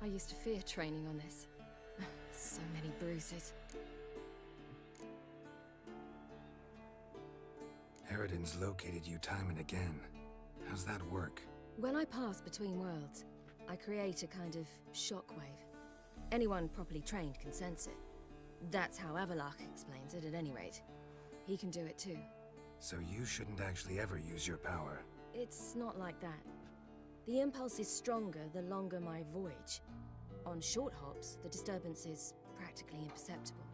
I used to fear training on this. So many bruises. Eridan's located you time and again. How's that work? When I pass between worlds, I create a kind of shockwave. Anyone properly trained can sense it. That's how Avallac'h explains it, at any rate. He can do it too. So you shouldn't actually ever use your power. It's not like that. The impulse is stronger the longer my voyage. On short hops, the disturbance is practically imperceptible.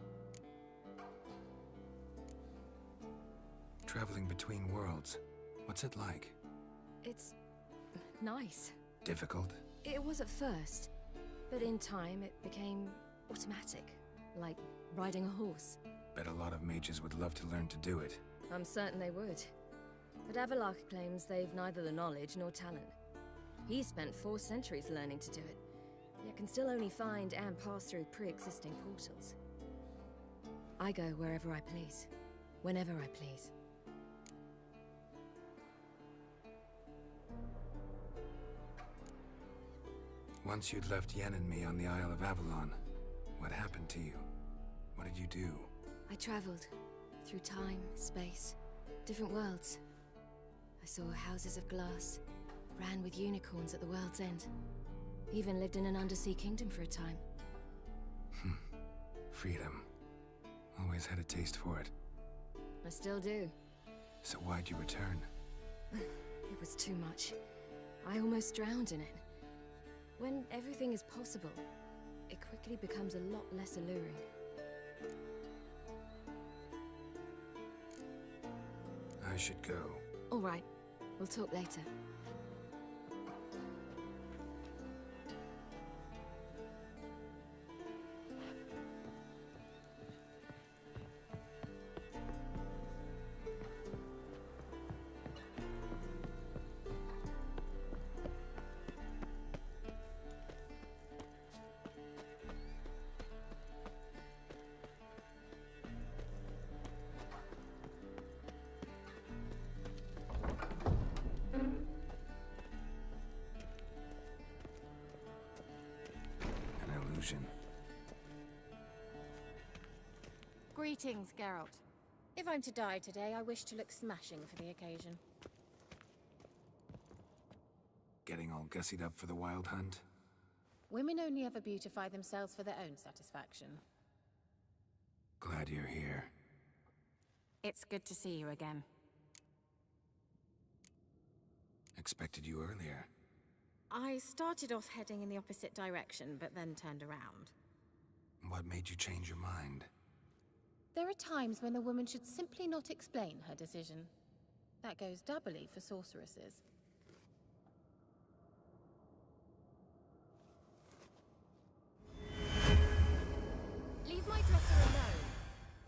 Traveling between worlds, what's it like? It's nice. Difficult? It was at first, but in time it became automatic, like riding a horse. Bet a lot of mages would love to learn to do it. I'm certain they would. But Avallac'h claims they've neither the knowledge nor talent. He spent 4 centuries learning to do it, yet can still only find and pass through pre-existing portals. I go wherever I please, whenever I please. Once you'd left Yen and me on the Isle of Avalon, what happened to you? What did you do? I traveled through time, space, different worlds. I saw houses of glass, ran with unicorns at the world's end. Even lived in an undersea kingdom for a time. Freedom. Always had a taste for it. I still do. So why'd you return? It was too much. I almost drowned in it. When everything is possible, it quickly becomes a lot less alluring. I should go. All right, we'll talk later. Greetings, Geralt. If I'm to die today, I wish to look smashing for the occasion. Getting all gussied up for the wild hunt? Women only ever beautify themselves for their own satisfaction. Glad you're here. It's good to see you again. Expected you earlier. I started off heading in the opposite direction, but then turned around. What made you change your mind? There are times when a woman should simply not explain her decision. That goes doubly for sorceresses. Leave my dresser alone.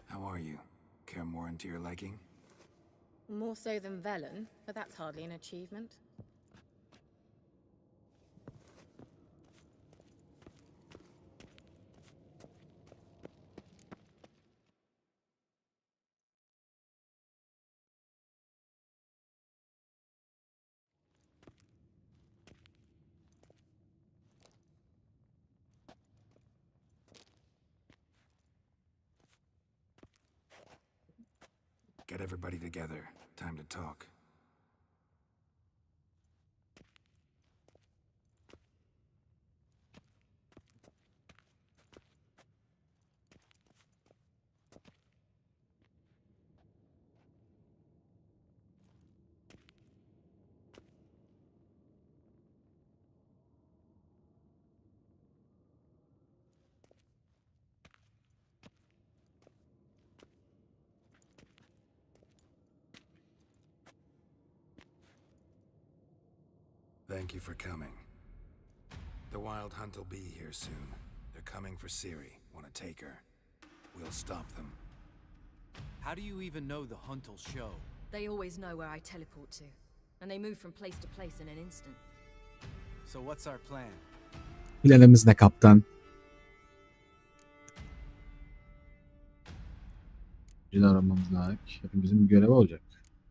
How are you? Kaer Morhen to your liking? More so than Velen, but that's hardly an achievement. Get everybody together. Time to talk. Thank you for coming. The Wild Hunt will be here soon. They're coming for Ciri. Want to take her? We'll stop them. How do you even know the hunt will show? They always know where I teleport to, and they move from place to place in an instant. So what's our plan? Planımız ne kaptan? Birini aramamız lazım. Hepimizin bir görevi olacak.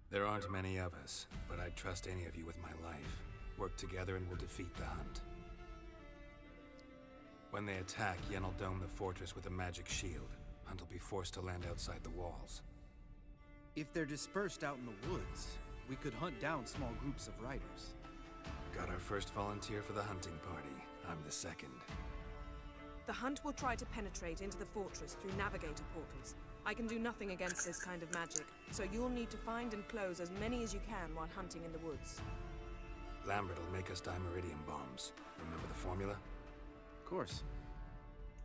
There aren't many of us, but I'd trust any of you with my life. Work together and we'll defeat the hunt. When they attack, Yen'll dome the fortress with a magic shield. Hunt will be forced to land outside the walls. If they're dispersed out in the woods, we could hunt down small groups of riders. Got our first volunteer for the hunting party. I'm the second. The hunt will try to penetrate into the fortress through navigator portals. I can do nothing against this kind of magic, so you'll need to find and close as many as you can while hunting in the woods. Lambert will make us dimeridium bombs. Remember the formula? Of course.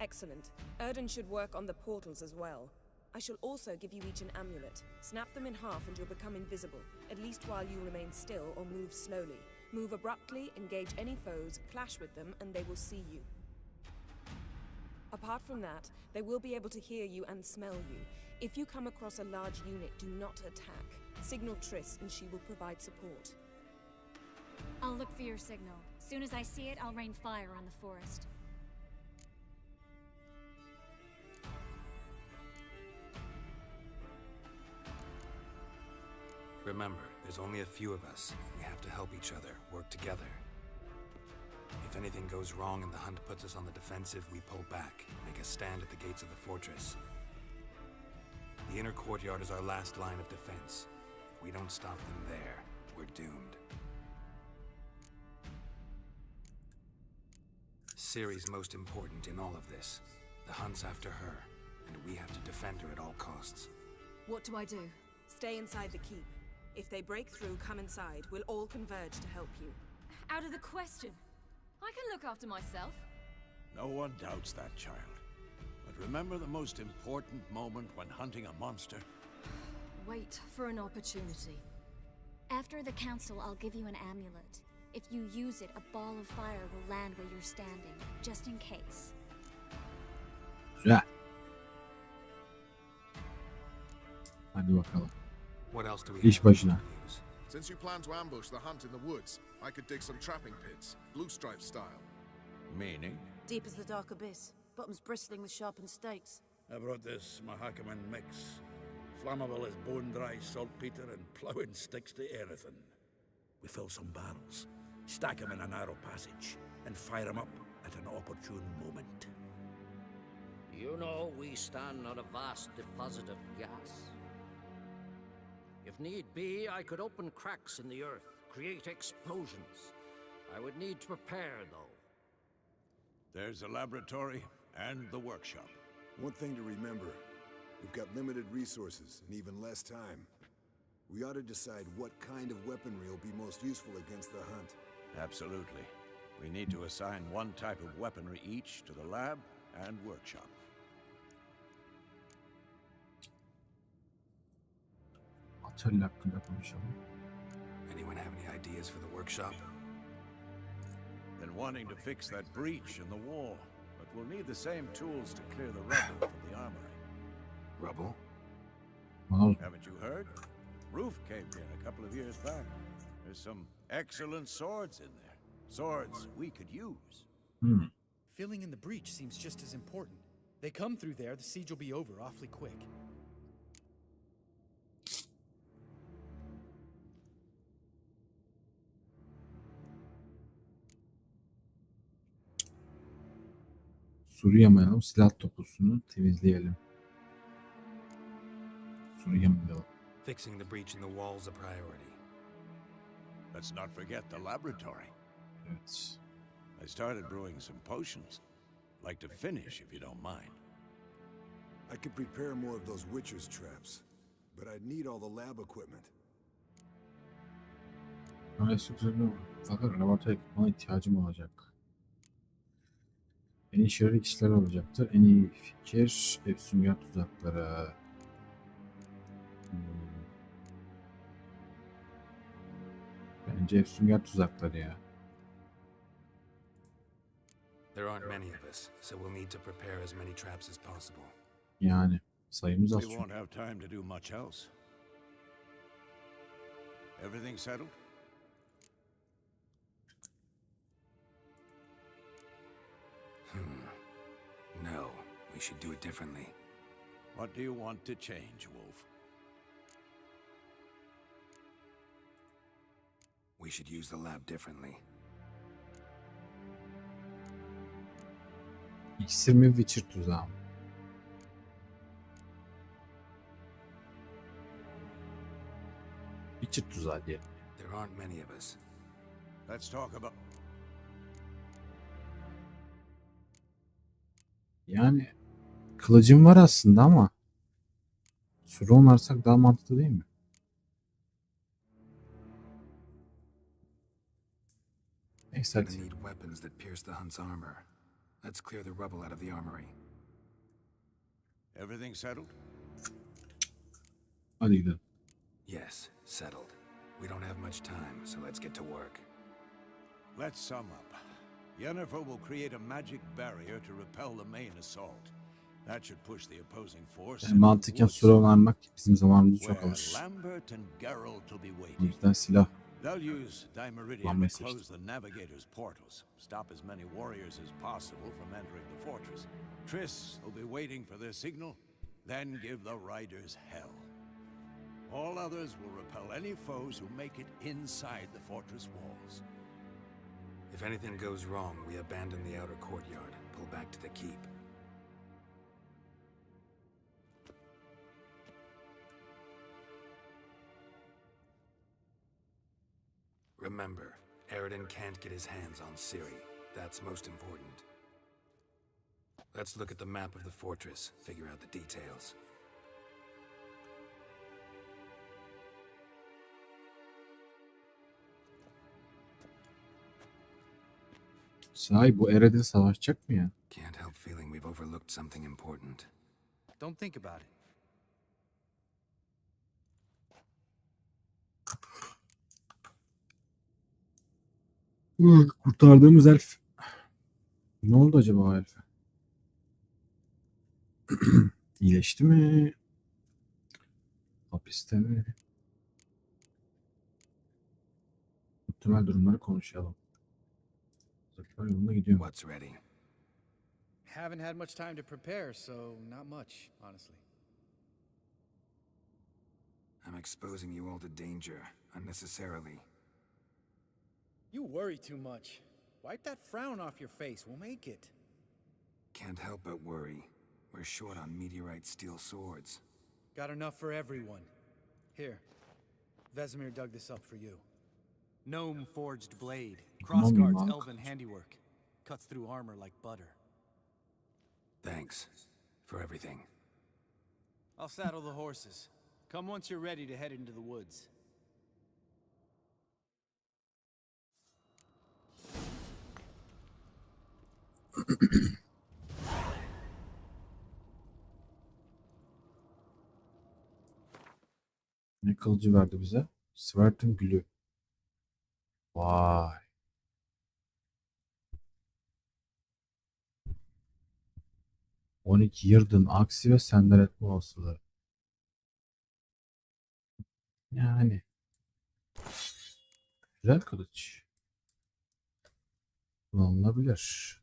Excellent. Erden should work on the portals as well. I shall also give you each an amulet. Snap them in half and you'll become invisible, at least while you remain still or move slowly. Move abruptly, engage any foes, clash with them, and they will see you. Apart from that, they will be able to hear you and smell you. If you come across a large unit, do not attack. Signal Triss and she will provide support. I'll look for your signal. Soon as I see it, I'll rain fire on the forest. Remember, there's only a few of us. We have to help each other, work together. If anything goes wrong and the hunt puts us on the defensive, we pull back, make a stand at the gates of the fortress. The inner courtyard is our last line of defense. If we don't stop them there, we're doomed. Ciri's most important in all of this. The hunt's after her, and we have to defend her at all costs. What do I do? Stay inside the keep. If they break through, come inside. We'll all converge to help you. Out of the question. I can look after myself. No one doubts that, child. But remember the most important moment when hunting a monster? Wait for an opportunity. After the council, I'll give you an amulet. If you use it, a ball of fire will land where you're standing, just in case. Güzel. Hadi bakalım. What else do we İş have başına. to use? Since you plan to ambush the hunt in the woods, I could dig some trapping pits, blue stripe style. Meaning? Deep as the dark abyss, bottoms bristling with sharpened stakes. I brought this Mahakaman mix. Flammable as bone-dry saltpeter and ploughing sticks to anything. We fill some barrels, stack them in a narrow passage, and fire them up at an opportune moment. You know, we stand on a vast deposit of gas. If need be, I could open cracks in the earth, create explosions. I would need to prepare, though. There's the laboratory and the workshop. One thing to remember, we've got limited resources and even less time. We ought to decide what kind of weaponry will be most useful against the hunt. Absolutely. We need to assign one type of weaponry each to the lab and workshop. Atölye hakkında konuşalım. Anyone have any ideas for the workshop? Been wanting to fix that breach in the wall, but we'll need the same tools to clear the rubble from the armory. Rubble? Well, Haven't you heard? Roof caved in a couple of years back. There's some excellent swords in there. Swords we could use. Filling in the breach seems just as important. They come through there, the siege will be over awfully quick. Suru yamayalım, silah topusunu temizleyelim. Suru yamayalım. Fixing the breach in the wall's a priority. Let's not forget the laboratory. Evet. I started brewing some potions. Like to finish, if you don't mind. I could prepare more of those Witcher's traps, but I'd need all the lab equipment. Fakat laboratuvar ekipmana ihtiyacım olacak. En işe yarayan işler olacaktır. En iyi fikir sünger tuzakları. Bence sünger tuzakları ya. There aren't many of us, so we'll need to prepare as many traps as possible. Yani sayımız az We çünkü. won't have time to do much else. Everything settled? No, we should do it differently. What do you want to change, Wolf? We should use the lab differently. İksir mi Witcher tuzağı mı? Witcher tuzağı diye. There aren't many of us. Let's talk about... Yani kılıcım var aslında ama suru onarsak daha mantıklı değil mi? Neyse Gonna hadi. need weapons that pierce the hunt's armor. Let's clear the rubble out of the armory. Everything settled? Hadi gidelim. Yes, settled. We don't have much time, so let's get to work. Let's sum up. Yennefer will create a magic barrier to repel the main assault. That should push the opposing force. Yani mantıken suru onarmak bizim zamanımızı çok where alır. Lambert and Geralt will be O waiting. yüzden silah They'll use Dimeridian kullanmayı to seçtim. close the navigator's portals, stop as many warriors as possible from entering the fortress. Triss will be waiting for their signal, then give the riders hell. All others will repel any foes who make it inside the fortress walls. If anything goes wrong, we abandon the outer courtyard, pull back to the keep. Remember, Eridan can't get his hands on Ciri. That's most important. Let's look at the map of the fortress, figure out the details. Sahi bu Eredin savaşacak mı ya? Can't help feeling we've overlooked something important. Don't think about it. Kurtardığımız elf. Ne oldu acaba o elfe? İyileşti mi? Hapiste mi? Muhtemel durumları konuşalım. Zafer yoluna gidiyor. What's ready? Haven't had much time to prepare, so not much, honestly. I'm exposing you all to danger, unnecessarily. You worry too much. Wipe that frown off your face. We'll make it. Can't help but worry. We're short on meteorite steel swords. Got enough for everyone. Here. Vesemir dug this up for you. Gnome forged blade. Crossguard's elven handiwork. Cuts through armor like butter. Thanks for everything. I'll saddle the horses. Come once you're ready to head into the woods. Ne kılıcı verdi bize? Svert'in gülü. Vay. Yırdın aksi ve sender etme olasılığı. Yani. Güzel kılıç. Kullanılabilir.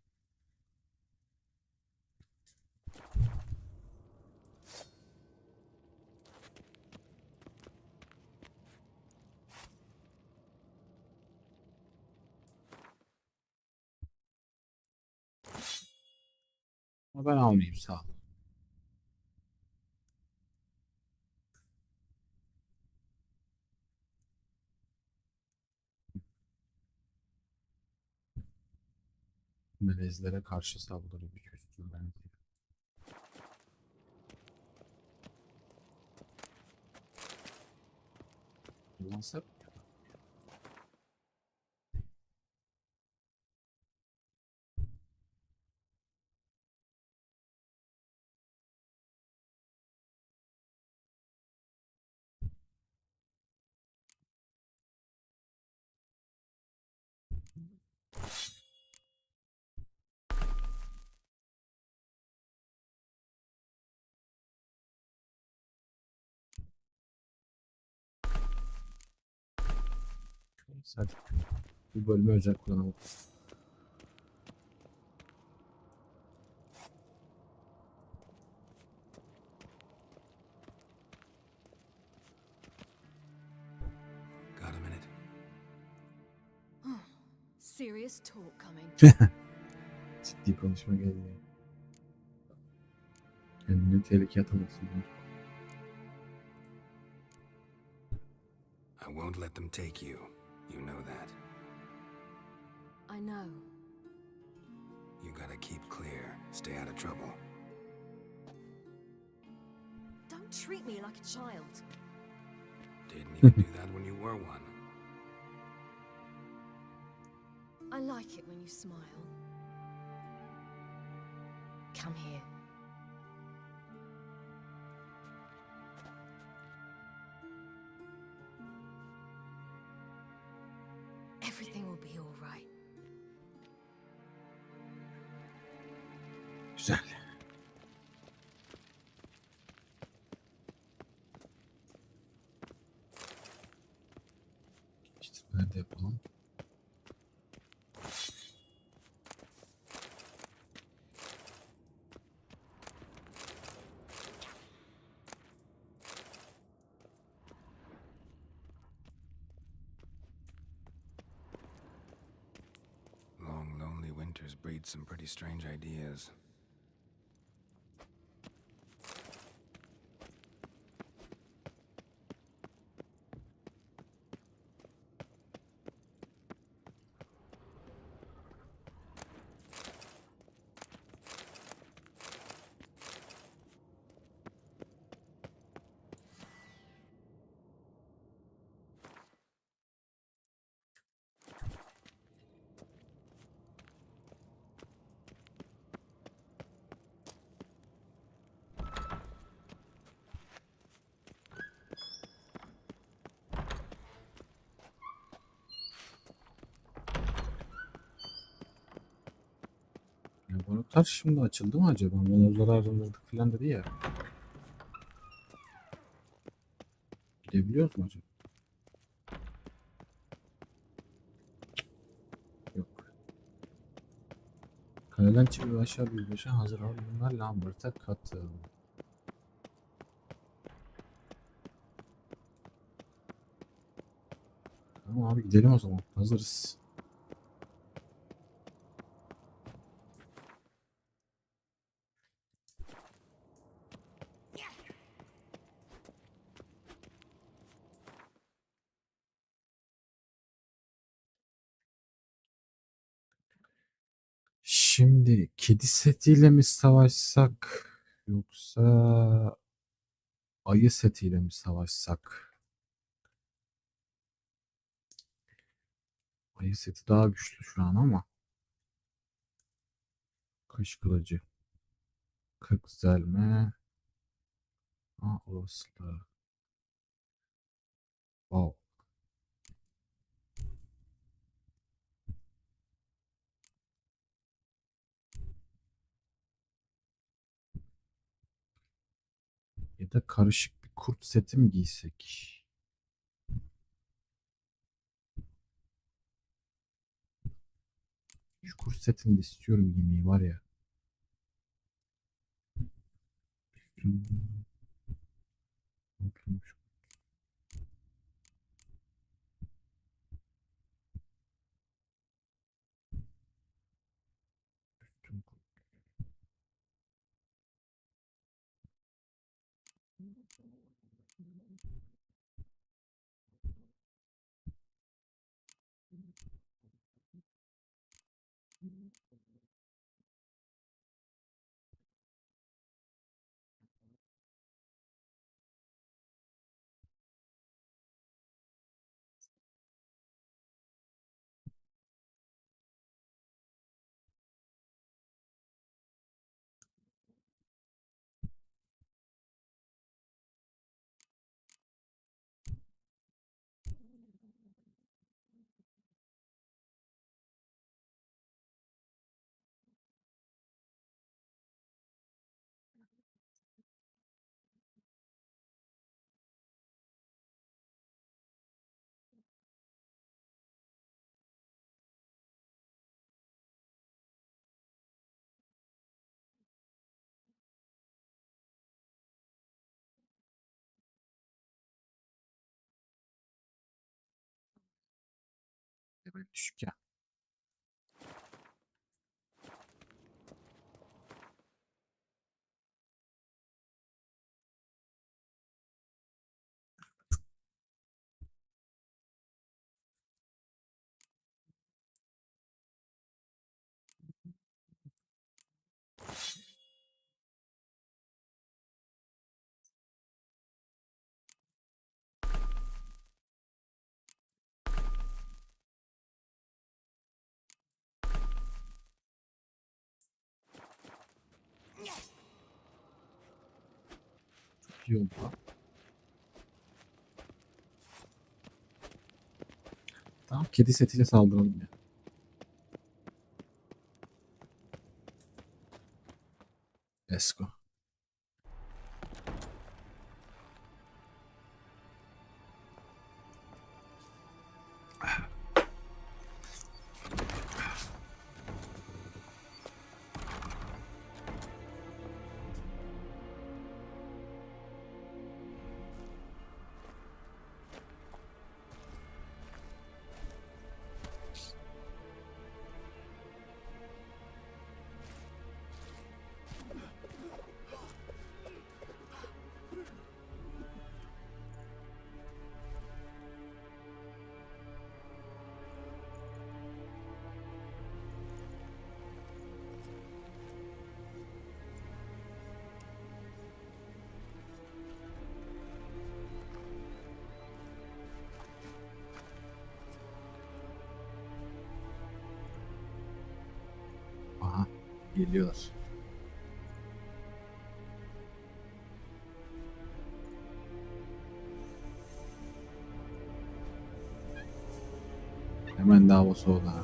Ama ben almayayım sağ ol. Melezlere karşı saldırı bir üstün bence. Kullansak mı? Hadi. Bu bölümü özel kullanalım. Got a minute? Serious talk coming. Ciddi konuşma geldi. Beni tehlikeye atamasın. I won't let them take you. You know that. I know. You gotta keep clear. Stay out of trouble. Don't treat me like a child. Didn't even do that when you were one. I like it when you smile. Come here. Everything will be all right. Güzel. İşte de yapalım. Long, lonely winters breed some pretty strange ideas. Laboratuvar şimdi açıldı mı acaba? Monozları arındırdık falan dedi ya. Gidebiliyoruz mu acaba? Yok. Kaleden çıkıp aşağı bir başa hazır bunlar Lambert'a katıl. Tamam abi gidelim o zaman. Hazırız. Şimdi kedi setiyle mi savaşsak yoksa ayı setiyle mi savaşsak? Ayı seti daha güçlü şu an ama. Kış kılıcı. 40 zelme. Olasılığı. Wow. Ya da karışık bir kurt seti mi giysek? Şu kurt setini de istiyorum giymeyi var ya. Böyle düşük ya. İyi oldu lan. Tamam, kedi setiyle saldıralım ya. Let's go. Aha, geliyorlar. Hemen dava soğudu ha.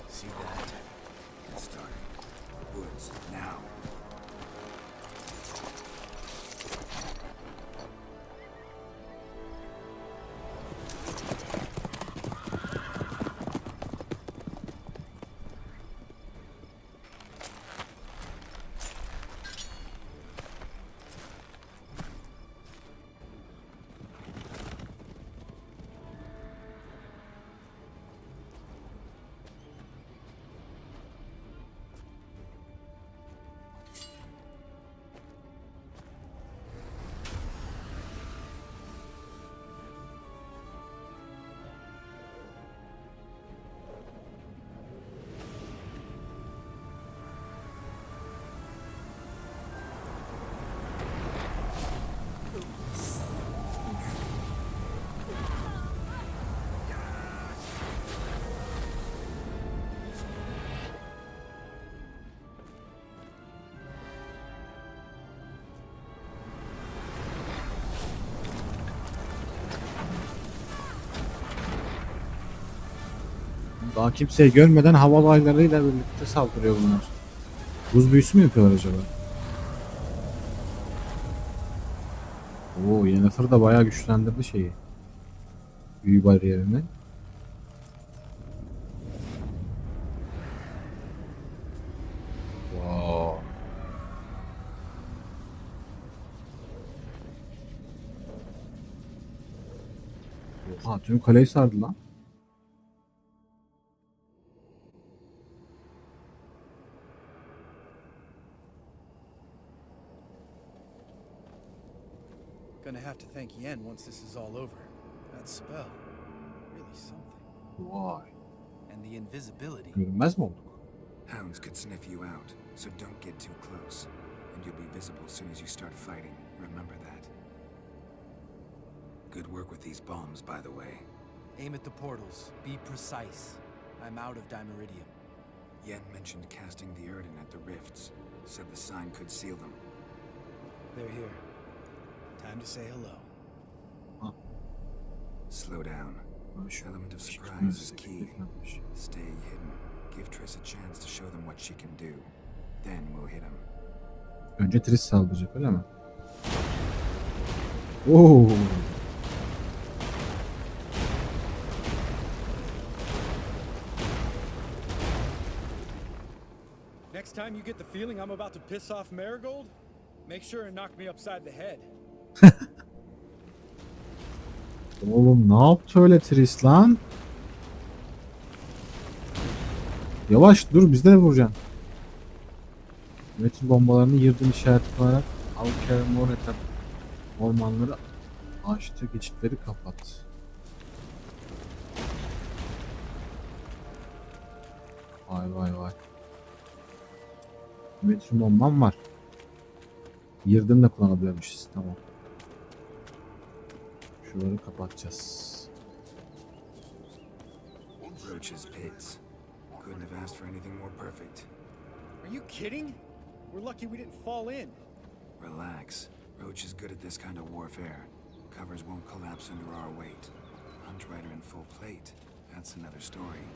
See that? It's starting. Woods, now. Daha kimseyi görmeden hava olaylarıyla birlikte saldırıyor bunlar. Buz büyüsü mü yapıyorlar acaba? Oo, Yennefer da bayağı güçlendirdi şeyi. Büyü bariyerini. Wow. Oha, tüm kaleyi sardı lan. Gonna have to thank Yen once this is all over. That spell, really something. Vay. And the invisibility. Görünmez mi olduk? Hounds could sniff you out, so don't get too close. And you'll be visible as soon as you start fighting. Remember that. Good work with these bombs, by the way. Aim at the portals. Be precise. I'm out of Dimeridium. Yen mentioned casting the Erden at the rifts. Said the sign could seal them. They're here. Time to say hello. Huh. Slow down. Element of surprise is key. Stay hidden. Give Triss a chance to show them what she can do. Then we'll hit him. Önce Triss saldıracak, öyle mi? Oo. Next time you get the feeling I'm about to piss off Marigold, make sure and knock me upside the head. Oğlum ne yaptı öyle Triss lan? Yavaş dur, bizde de vuracaksın. Metin bombalarını yırdım işaret olarak Kaer Morhen'deki ormanları açtı, geçitleri kapat. Vay vay vay. Metin bombam var. Yırdım da kullanabilirmişiz, tamam. Şuraları kapatacağız. Roach's pits. Couldn't have asked for anything more perfect. Are you kidding? We're lucky we didn't fall in. Relax. Roach is good at this kind of warfare. Covers won't collapse under our weight. Hunt rider in full plate. That's another story.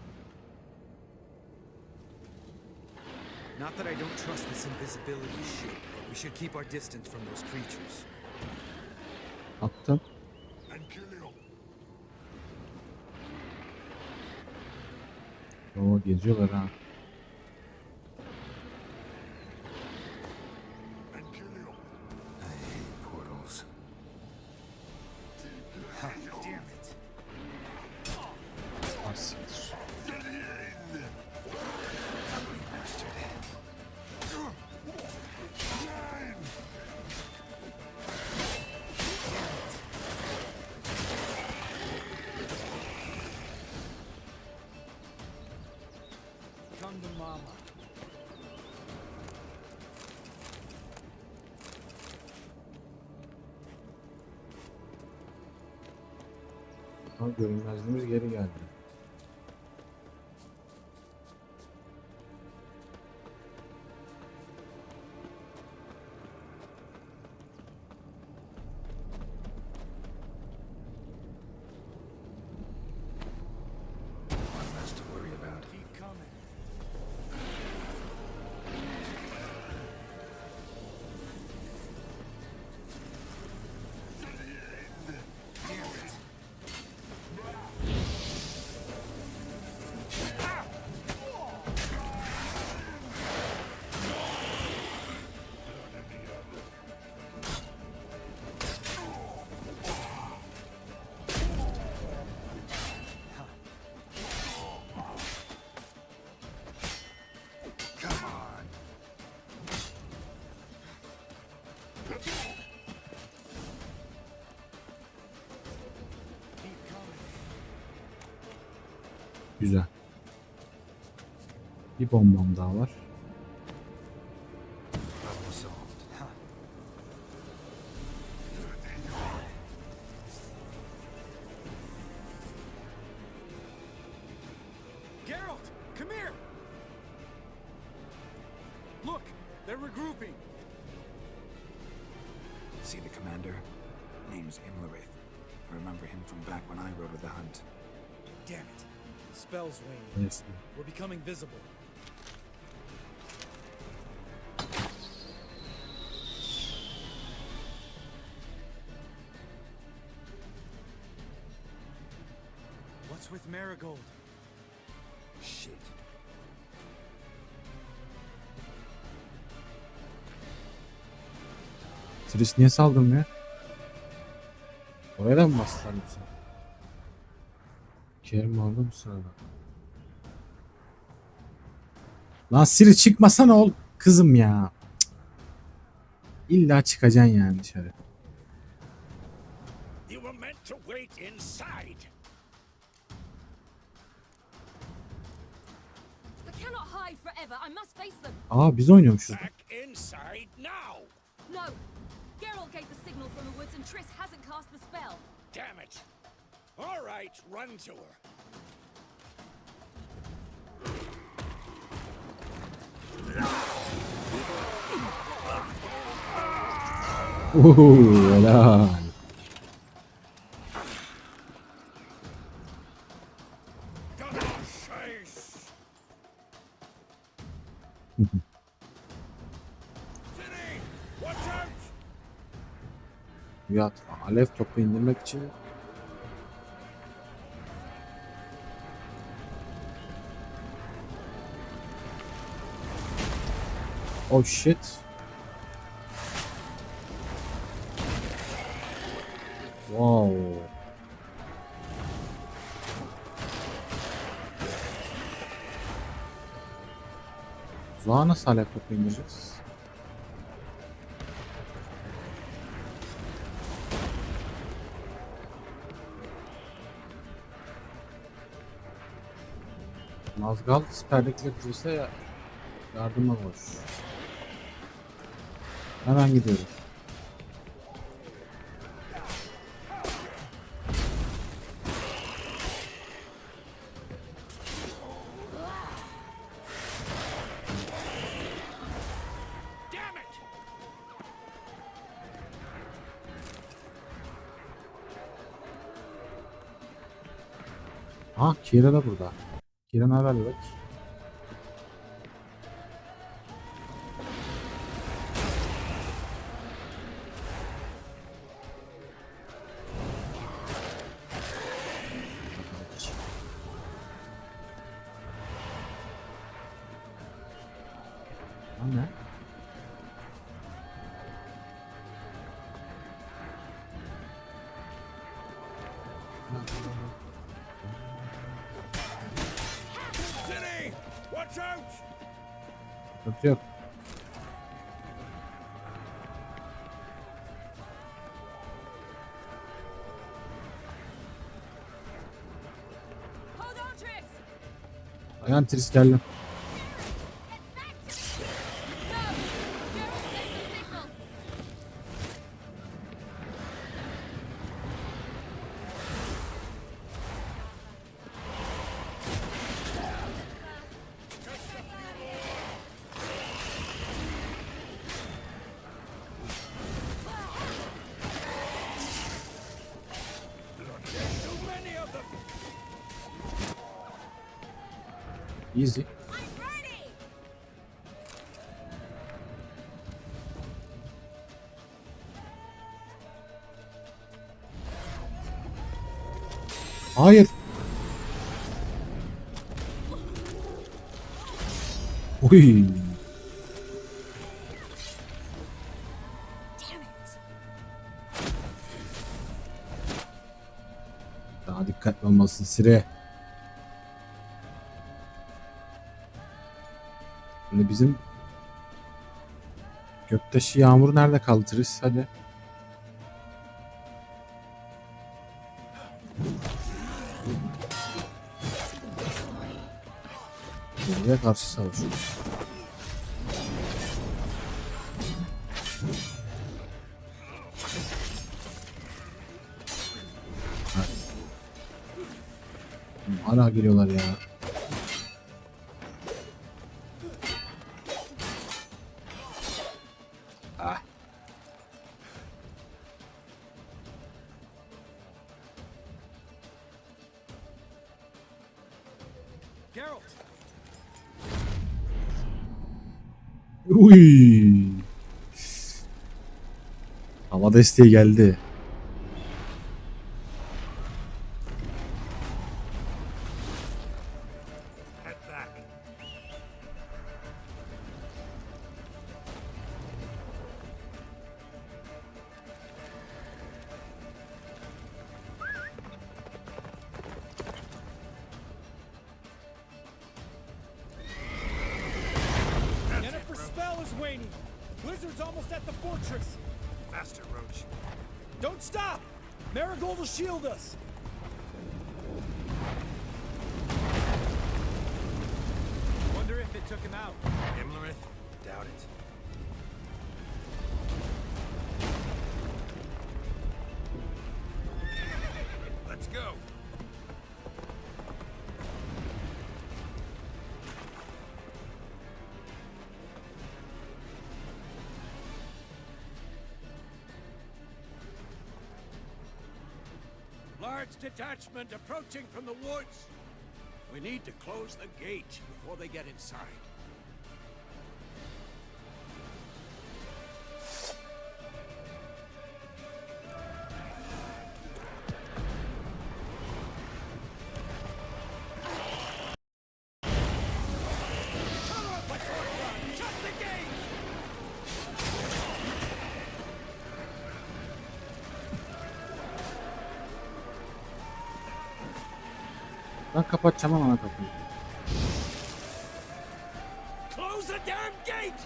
Not that I don't trust this invisibility shit, but we should keep our distance from those creatures. Attım. Oo, geziyorlar ha. Come to mama. Ha, görünmezliğimiz geri geldi. Güzel. Bir bombam daha var. Geralt, come here. Look, they're regrouping. See the commander? Name's Imlerith. I remember him from back when I rode with the hunt. Damn it. Spell's waning. Yes. We're becoming visible. What's with Marigold? Shit. Triss niye saldırmıyor? Oraya da mı bastılar yoksa? Kaer Morhen'de bu sırada. Lan Siri çıkmasana ol kızım ya. Cık. İlla çıkacaksın yani dışarı. You were meant to wait inside. We cannot hide forever. I must face them. Aa biz oynuyormuşuz. Back inside now. No. Geralt gave the signal from the woods and Triss hasn't cast the spell. Damn it. All right, run to her. Helal. Yat. Alev topu indirmek için oh shit. Wow. Uzağa nasıl alev topu indireceğiz? Mazgal siperlikle kırılsa yardıma koş. Hemen gidiyoruz. Ah, Kira da burada. Kira ne haber bebek? Ne? City! Watch out! Sıkıntı yok. Hold on, Triss! Dayan Tris, geldim. Easy. Hayır. Uy. Daha dikkatli olmalısın Sire. Şimdi bizim göktaşı yağmur nerede kaldı Tris? Hadi. Buraya karşı savaşıyoruz. Hala geliyorlar ya. Ah. Geralt! Uy. Hava desteği geldi. Yennefer's spell is waning. Blizzard's almost at the fortress. Faster, Roach. Don't stop! Marigold will shield us. Wonder if it took him out. Imlerith? Doubt it. Let's go. Large detachment approaching from the woods. We need to close the gate before they get inside. Shut the gate! Ben kapatacağım ama kapıyı. Close the damn gate!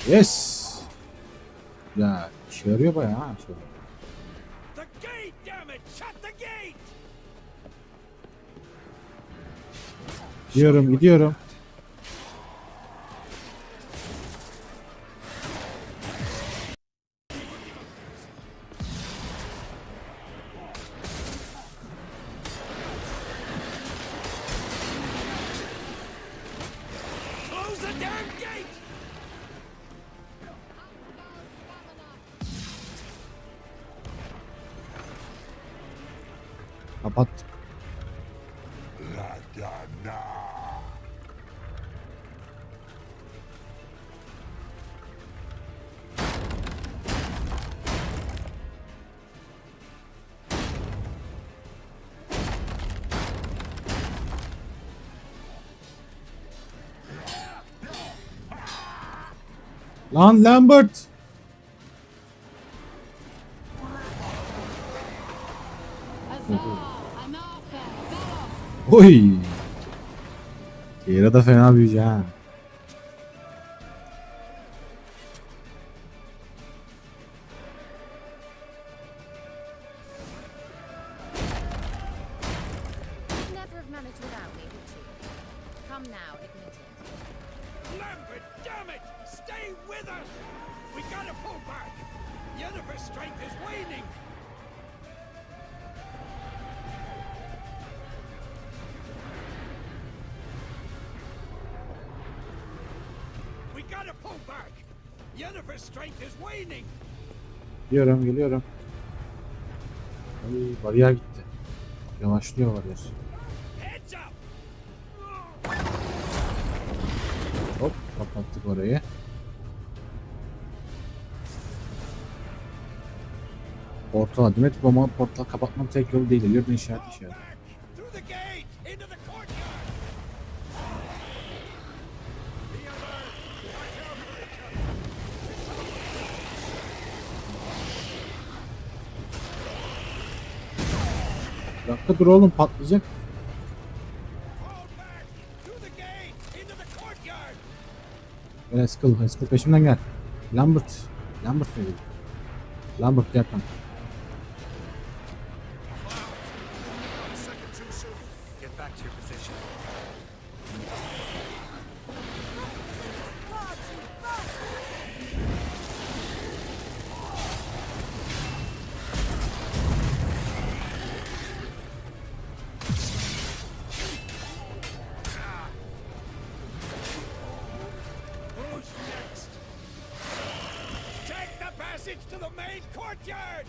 Yes. Ya işe yarıyor bayağı ha. Şöyle. The gate, damn it! Shut the gate! Gidiyorum. Close the damn gate! Kapattık. Lan Lambert! Oy! Yere da fena büyücü ha. You'd never have managed without me, would you? Come now, admit it. Lambert, damn it! Stay with us! We gotta pull back! Yennefer's strength is waning! We gotta pull back! Yennefer's strength is waning! Geliyorum, geliyorum. Ay, bariyer gitti. Yavaşlıyor bariyer. Heads up! Hop, kapattık orayı. Portal, Demet ama portal kapatmak tek yol değil. Yürüdün işaret. Through the gate! Into the courtyard! Be alert! Watch out for each other! Bir dakika dur oğlum, patlayacak. Fall back! Through the gate! Into the courtyard! Gel Eskil peşimden gel. Lambert ne dedi? Lambert gel kanka. A second too soon. Get back to your position. Who's next? Take the passage to the main courtyard!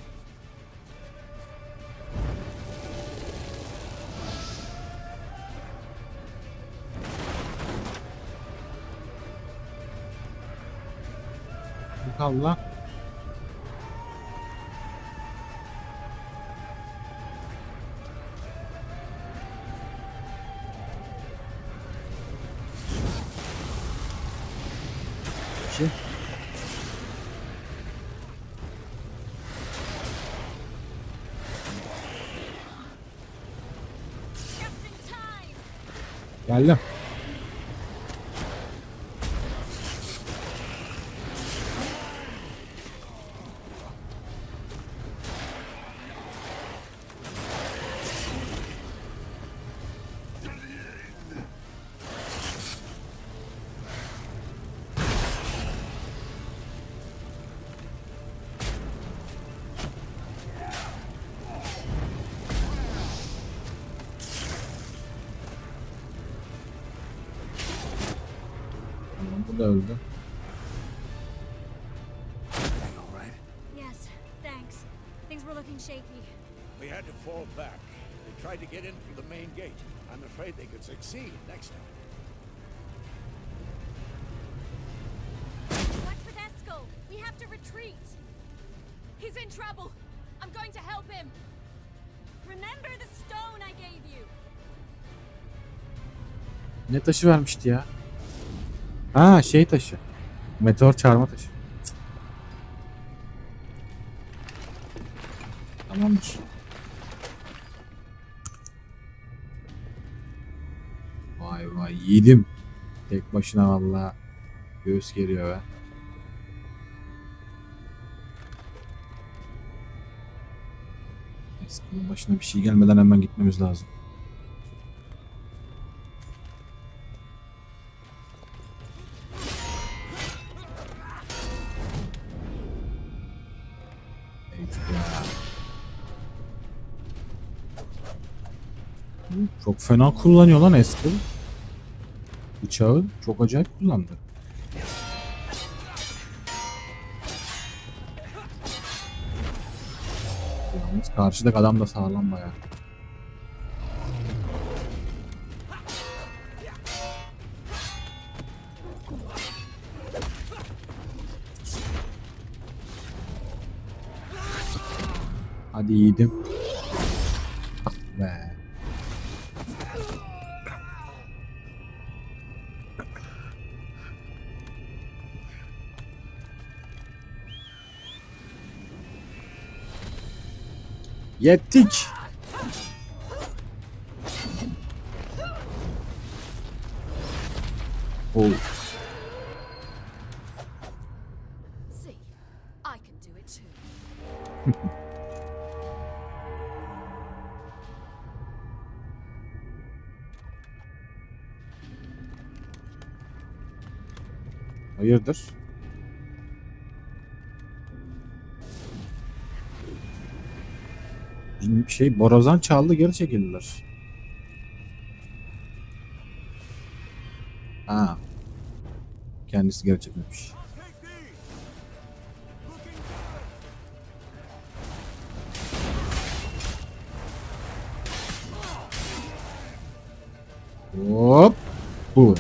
Bu kaldı lan. Şey. Geldim. Tamam, bu da öldü. Yes, thanks. Things were looking shaky. We had to fall back. They tried to get in through the main gate. I'm afraid they could succeed next time. What's with Eskil? We have to retreat. He's in trouble. I'm going to help him. Remember the stone I gave you. Ne taşı vermişti ya? Ha, şey taşı. Meteor çarpma taşı. Cık. Tamamdır. Vay vay yiğidim. Tek başına vallahi göğüs geriyor be. Eskinin başına bir şey gelmeden hemen gitmemiz lazım. Çok fena kullanıyor lan Eskil. Bıçağı çok acayip kullandı. Yalnız karşıdaki adam da sağlam bayağı. Hadi yiğidim. Ah be. Yettik. Oh. See, I can do it too. Hayırdır? Şey borazan çaldı, geri çekildiler. Ha. Kendisi geri çekilmiş. Hop. Bu.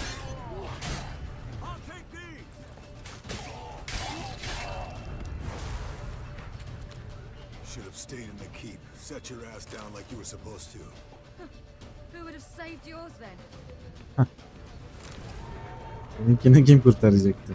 Should have stayed in the keep. Set your ass down like you were supposed to. Who would have saved yours then? Seninkini kim kurtaracaktı?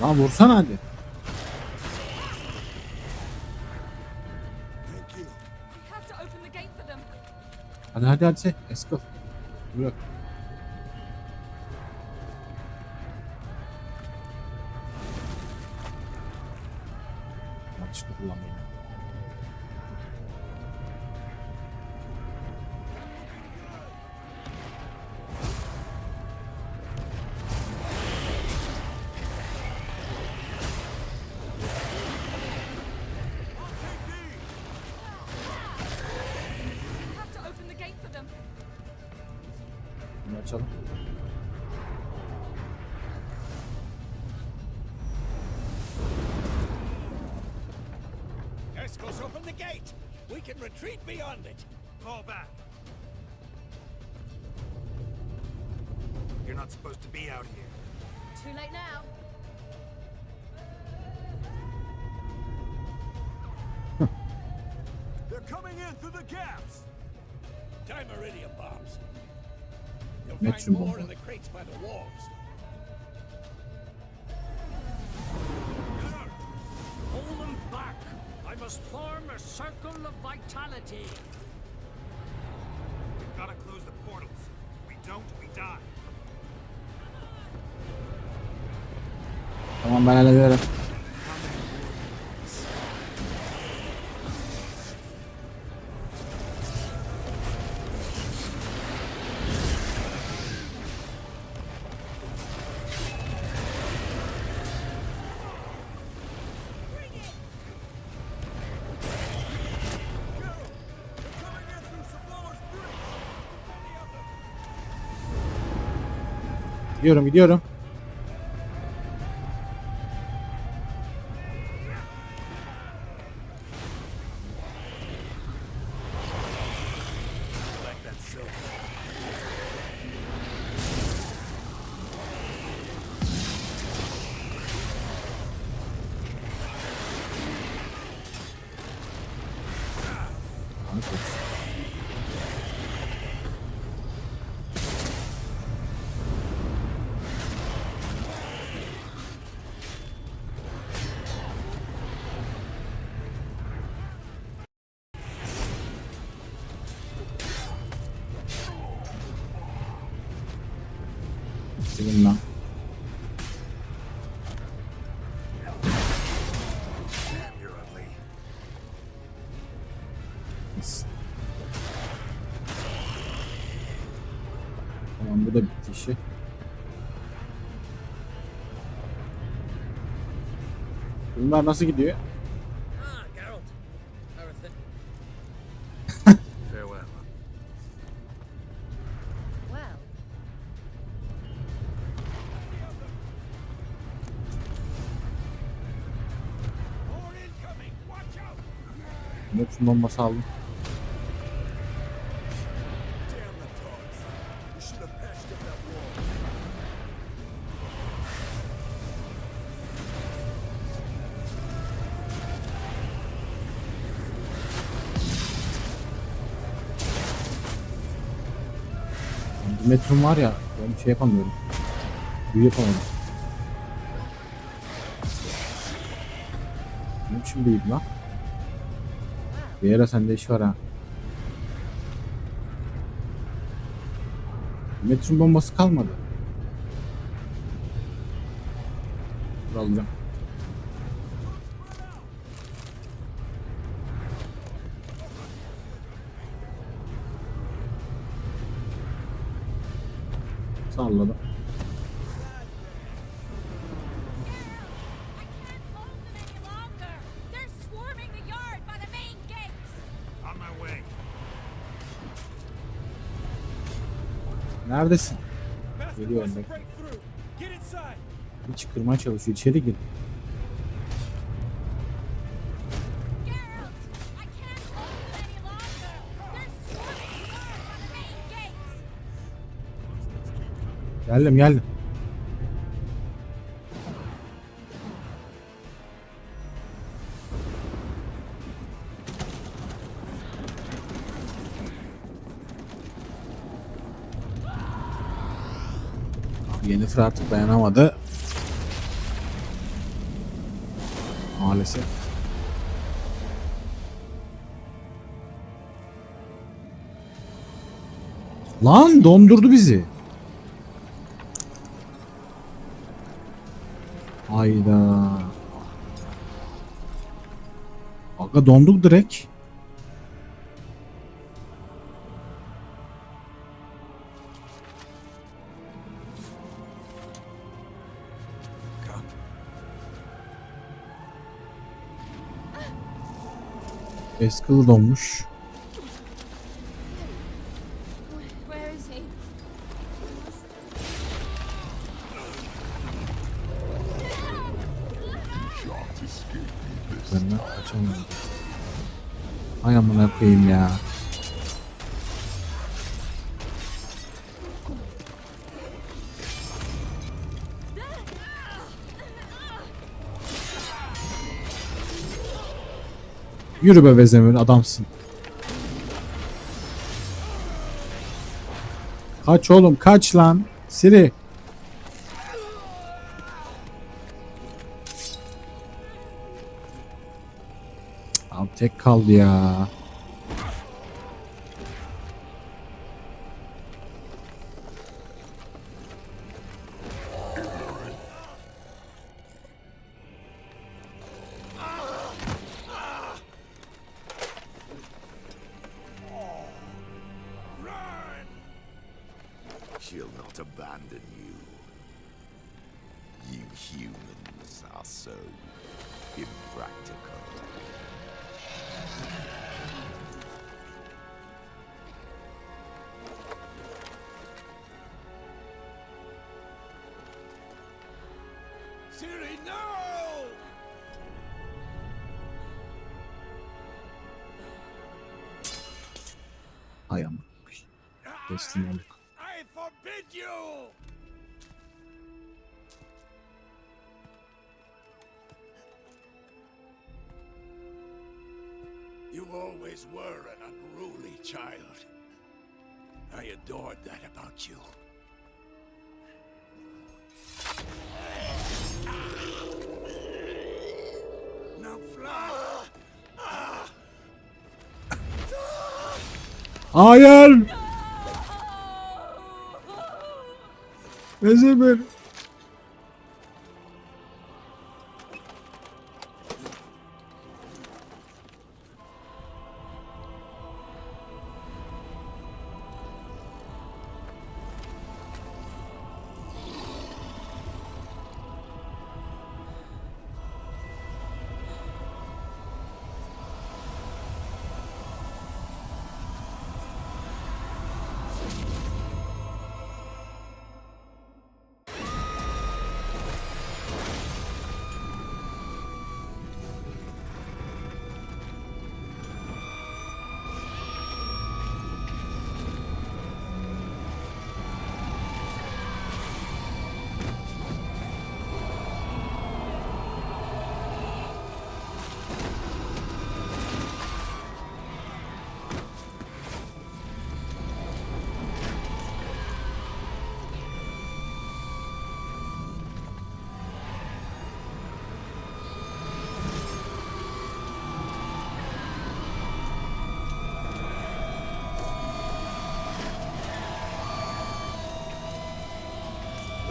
Lan vursana hadi. Hadi Esco. Bırak. Yanlışlıkla kullanmayın. Bunu açalım. Esco's open the gate. We can retreat beyond it. Fall back. You're not supposed to be out here. Too late now. They're coming in through the gaps. Dimeridium bombs. You'll Metrium find more bomb. in the crates by the walls. Hold them back. I must form a circle of vitality. We've got to close the portals. If we don't, we die. Tamam, ben hallederim. Gidiyorum. Senin lan. Tamam, bu da bitti işi. Bunlar nasıl gidiyor? Geralt. Farewell. Well, Metin bombası aldım. Metrum var ya, ben bir şey yapamıyorum. Büyü yapamadım. Ne biçim büyüdü lan? Bir ara sende iş var ha. Metrum bombası kalmadı. Dur alacağım. Salladım. Neredesin? Geliyorum bekle. Hiç kırmaya çalışıyor. İçeri gir. Geldim. Yennefer artık dayanamadı. Maalesef. Lan dondurdu bizi. Hayda. Aga donduk direkt. Eskılı donmuş. Ben kaçamıyorum. Ay amına koyayım ya. Yürü be Vesemir, adamsın. Kaç oğlum, kaç lan. Siri. Abi tek kaldı ya. She'll not abandon you. You humans are so impractical. Siri, no! Ay amına. Teslim olduk. I forbid you! You always were an unruly child. I adored that about you. Now fly! Hayır! Vesemir.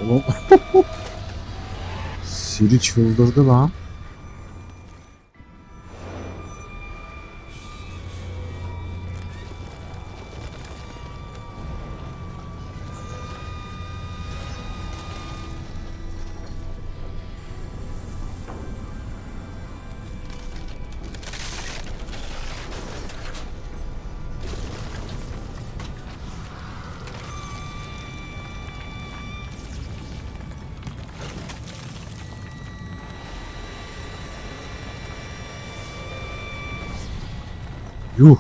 Oğlum. Siri çıldırdı lan. Yuh.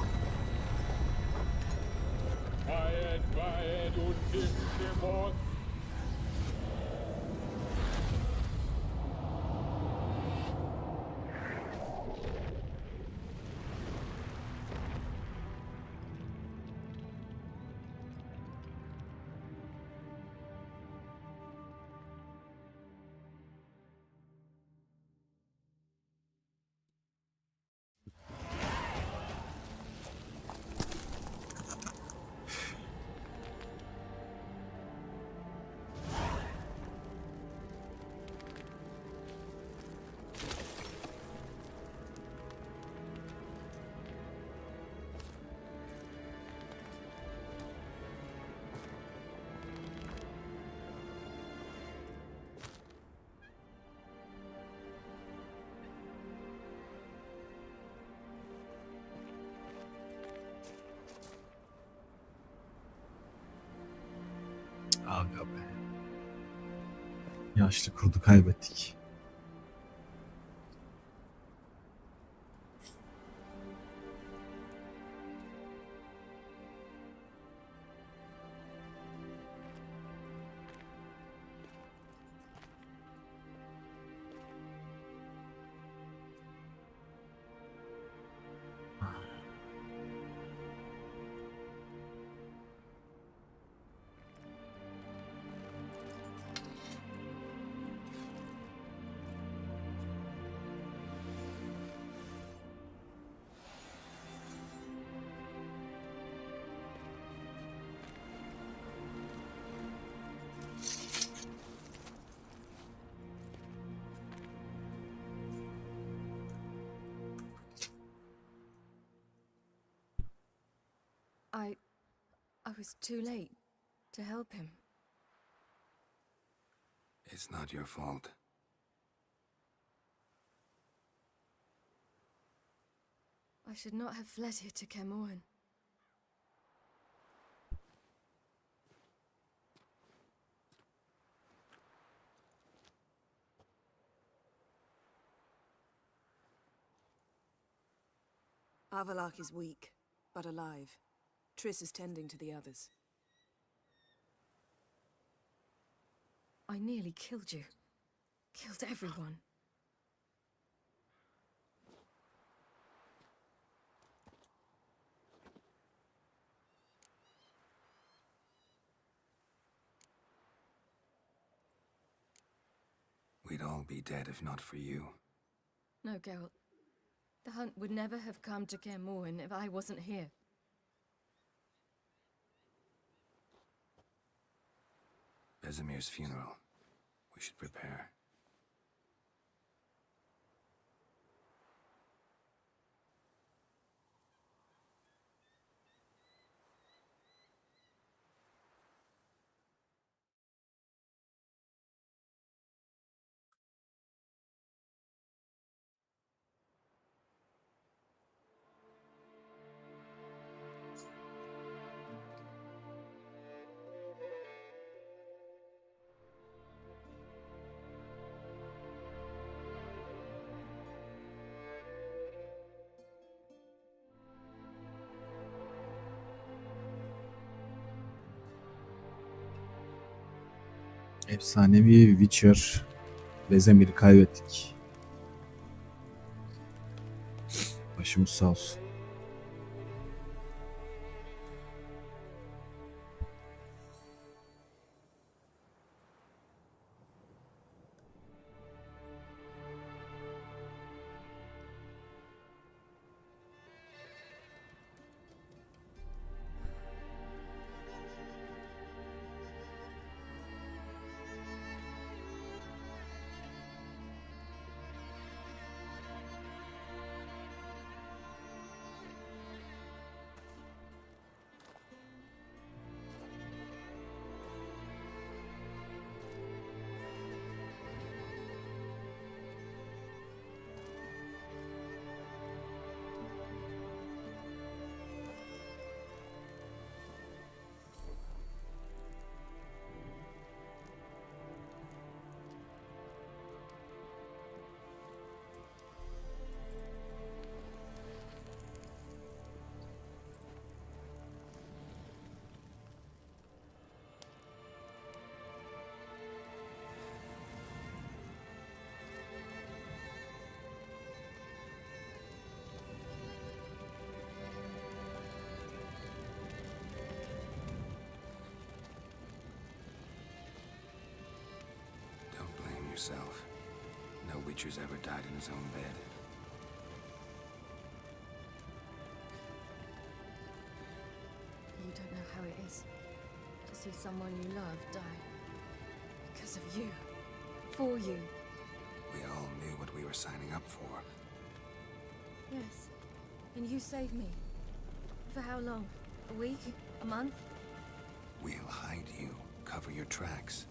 Aga be. Yaşlı kurdu kaybettik. I was too late to help him. It's not your fault. I should not have fled here to Kaer Morhen. Avallac'h is weak, but alive. Triss is tending to the others. I nearly killed you. Killed everyone. We'd all be dead if not for you. No, Geralt. The hunt would never have come to Kaer Morhen if I wasn't here. Vesemir's funeral. We should prepare. Efsanevi Witcher Vesemir'i kaybettik. Başımız sağ olsun. yourself. No Witcher's ever died in his own bed. You don't know how it is to see someone you love die. Because of you. For you. We all knew what we were signing up for. Yes. And you saved me. For how long? A week? A month? We'll hide you. Cover your tracks.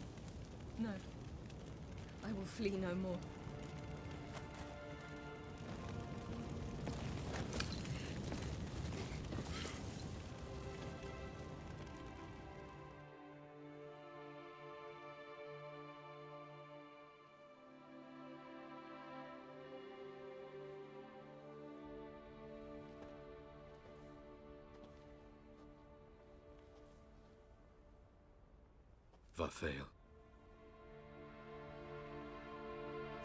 No. I will flee no more. Vafail.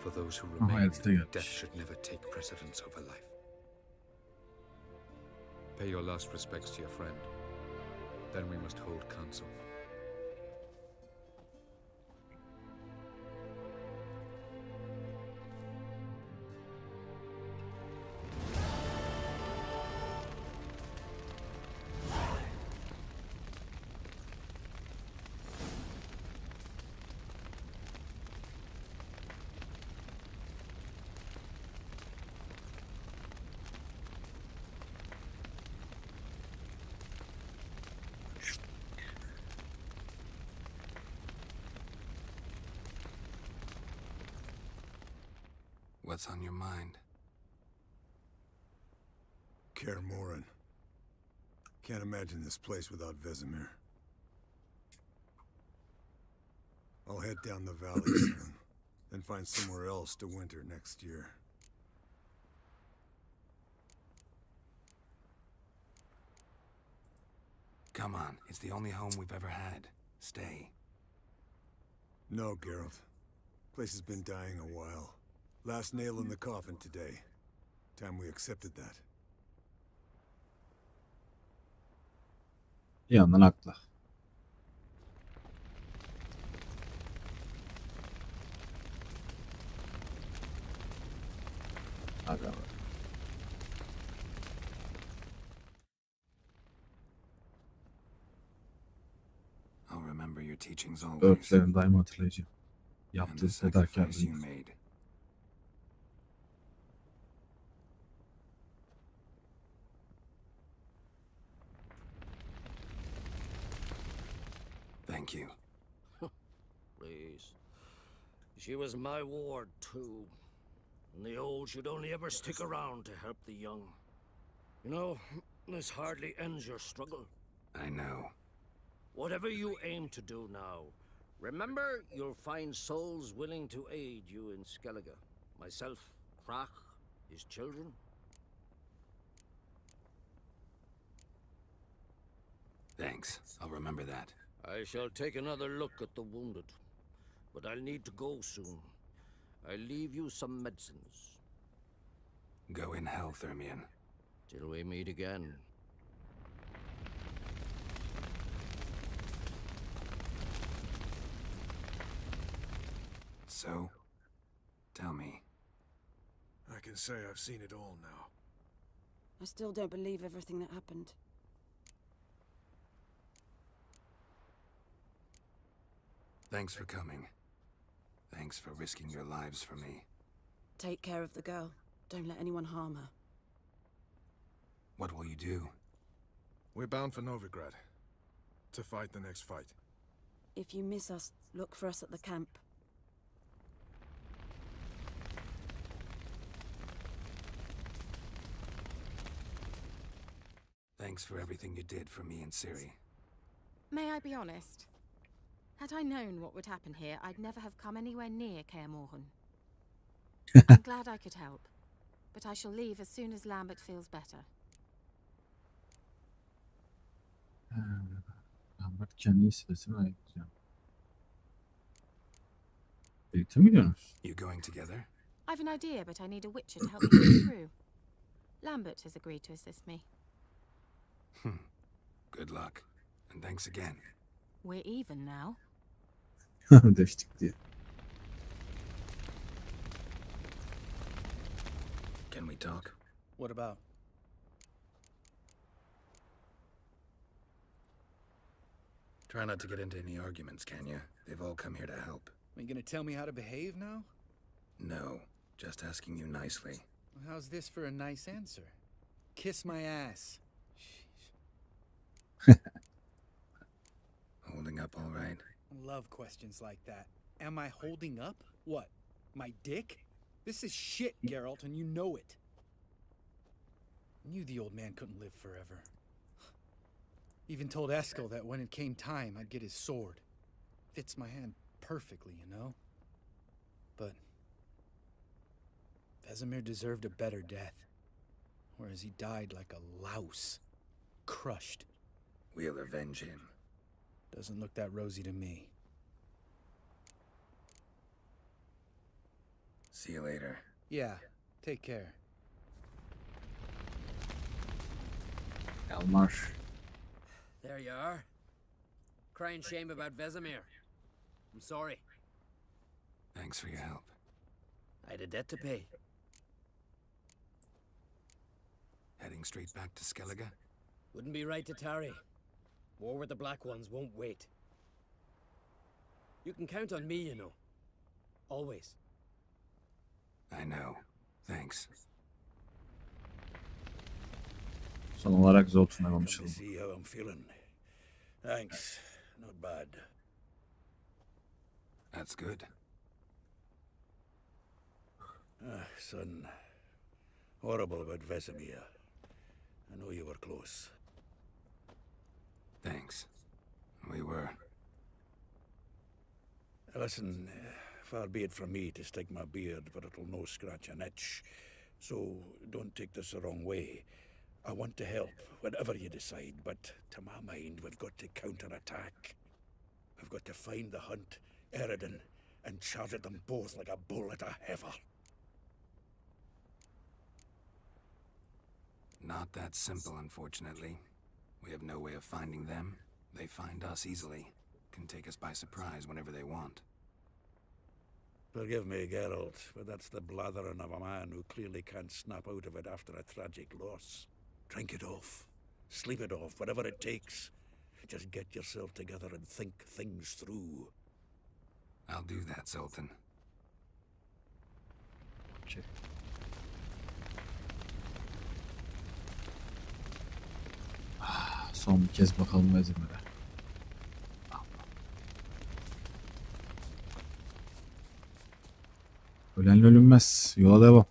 For those who remain, death should never take precedence over life. Pay your last respects to your friend. Then we must hold council. What's on your mind? Kaer Morhen. Can't imagine this place without Vesemir. I'll head down the valley soon, then find somewhere else to winter next year. Come on, it's the only home we've ever had. Stay. No, Geralt. Place has been dying a while. Last nail in the coffin today. Time we accepted that. Bir yandan haklı. Aga bak. I'll remember your teachings always. Öğretilerini daima hatırlayacağım. And Yaptığı the sacrifice you fedakarlığı. made. Thank you. Please. She was my ward, too. And the old should only ever stick around to help the young. You know, this hardly ends your struggle. I know. Whatever you aim to do now, remember you'll find souls willing to aid you in Skellige. Myself, Krach, his children. Thanks. I'll remember that. I shall take another look at the wounded. But I'll need to go soon. I'll leave you some medicines. Go in hell, Thermian. Till we meet again. So, tell me. I can say I've seen it all now. I still don't believe everything that happened. Thanks for coming. Thanks for risking your lives for me. Take care of the girl. Don't let anyone harm her. What will you do? We're bound for Novigrad. To fight the next fight. If you miss us, look for us at the camp. Thanks for everything you did for me and Ciri. May I be honest? Had I known what would happen here, I'd never have come anywhere near Kaer Morhen. I'm glad I could help, but I shall leave as soon as Lambert feels better. Lambert kendi istesine ayıklayacağım. Birlikte mi gidiyorsunuz? You going together? I've an idea, but I need a Witcher to help me get it through. Lambert has agreed to assist me. Good luck. And thanks again. We're even now. Ödeştik diye. we talk? What about? Try not to get into any arguments, can you? They've all come here to help. Are you gonna tell me how to behave now? No, just asking you nicely. Well, how's this for a nice answer? Kiss my ass. Holding up all right? I love questions like that. Am I holding up? What? My dick? This is shit, Geralt, and you know it. Knew the old man couldn't live forever. Even told Eskel that when it came time, I'd get his sword. Fits my hand perfectly, you know? But Vesemir deserved a better death. Whereas he died like a louse. Crushed. We'll avenge him. Doesn't look that rosy to me. See you later. Yeah, take care. Elmar. There you are. Crying shame about Vesemir. I'm sorry. Thanks for your help. I had a debt to pay. Heading straight back to Skellige? Wouldn't be right to tarry. War with the Black Ones won't wait. You can count on me, you know. Always. I know. Thanks. Son olarak Zoltan'a Come to konuşalım. see how I'm feeling. Thanks. Not bad. That's good. Son. Horrible about Vesemir. I know you were close. Thanks. We were. Listen, far be it from me to stick my beard, but it'll no scratch an itch. So don't take this the wrong way. I want to help, whatever you decide, but to my mind, we've got to counterattack. We've got to find the hunt, Eredin, and charge at them both like a bull at a heifer. Not that simple, unfortunately. We have no way of finding them. They find us easily. Can take us by surprise whenever they want. Forgive me, Geralt, but that's the blathering of a man who clearly can't snap out of it after a tragic loss. Drink it off. Sleep it off, whatever it takes. Just get yourself together and think things through. I'll do that, Zoltan. Check. Son bir kez bakalım Vesemir'e. Ölenle ölünmez. Yola devam.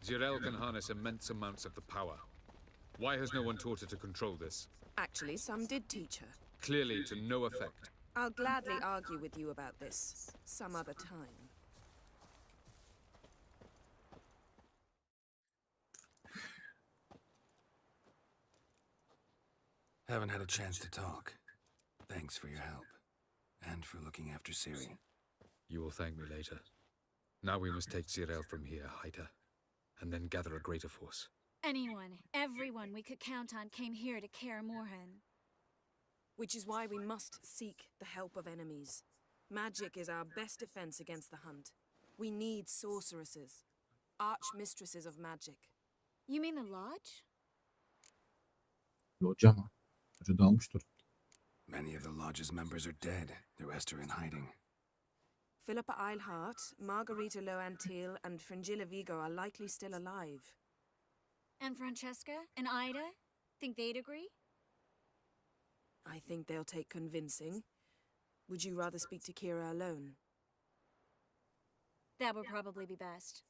Zirael can harness immense amounts of the power. Why has no one taught her to control this? Actually, some did teach her. Clearly to no effect. I'll gladly argue with you about this some other time. Haven't had a chance to talk. Thanks for your help. And for looking after Ciri. You will thank me later. Now we must take Zirael from here, hide her, and then gather a greater force. Anyone, everyone we could count on came here to Kaer Morhen. Which is why we must seek the help of enemies. Magic is our best defense against the hunt. We need sorceresses. Archmistresses of magic. You mean the Lodge? Loca mı? Hoca dalmıştır. Many of the Lodge's members are dead. The rest are in hiding. Philippa Eilhart, Margarita Loantil, and Fringilla Vigo are likely still alive. And Francesca and Ida? Think they'd agree? I think they'll take convincing. Would you rather speak to Kira alone? That would probably be best.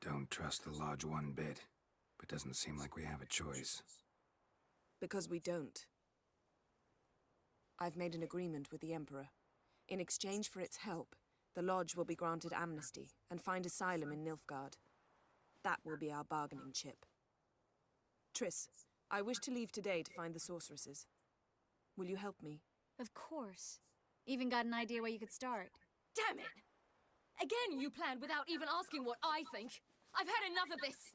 Don't trust the Lodge one bit, but doesn't seem like we have a choice. Because we don't. I've made an agreement with the Emperor. In exchange for its help, the Lodge will be granted amnesty and find asylum in Nilfgaard. That will be our bargaining chip. Triss, I wish to leave today to find the sorceresses. Will you help me? Of course. Even got an idea where you could start. Damn it! Again, you planned without even asking what I think. I've had enough of this.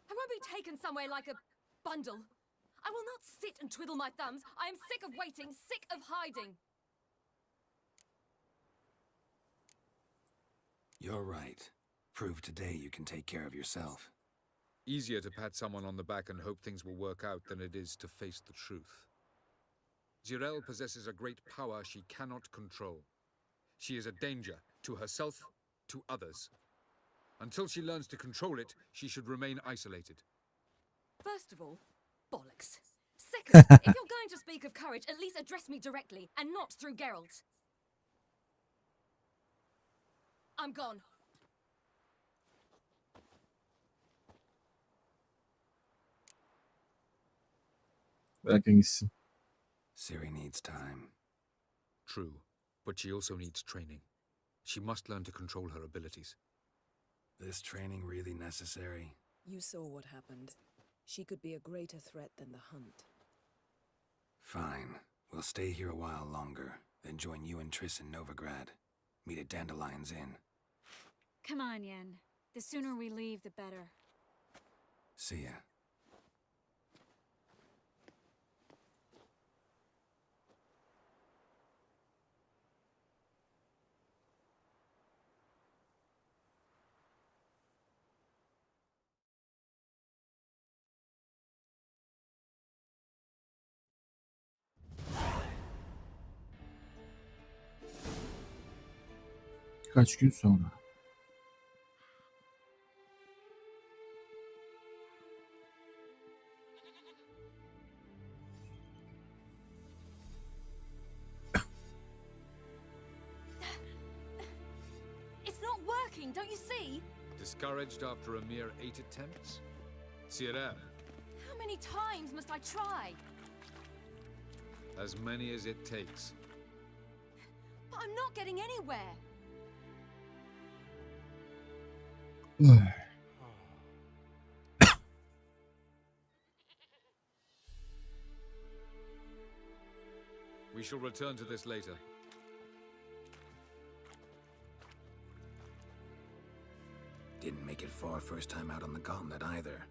I won't be taken somewhere like a bundle. I will not sit and twiddle my thumbs. I am sick of waiting, sick of hiding. You're right. Prove today you can take care of yourself. Easier to pat someone on the back and hope things will work out than it is to face the truth. Zirael possesses a great power she cannot control. She is a danger to herself, to others. Until she learns to control it, she should remain isolated. First of all, bollocks. Second, if you're going to speak of courage, at least address me directly, and not through Geralt. I'm gone. Bırakın gitsin. Ciri needs time. True, but she also needs training. She must learn to control her abilities. This training really necessary? You saw what happened. She could be a greater threat than the hunt. Fine. We'll stay here a while longer, then join you and Triss in Novigrad. Meet at Dandelion's Inn. Come on, Yen. The sooner we leave, the better. See ya. Kaç gün sonra. It's not working, don't you see? Discouraged after a mere 8 attempts? Seyirler. How many times must I try? As many as it takes. But I'm not getting anywhere. We shall return to this later. Didn't make it far first time out on the gauntlet either.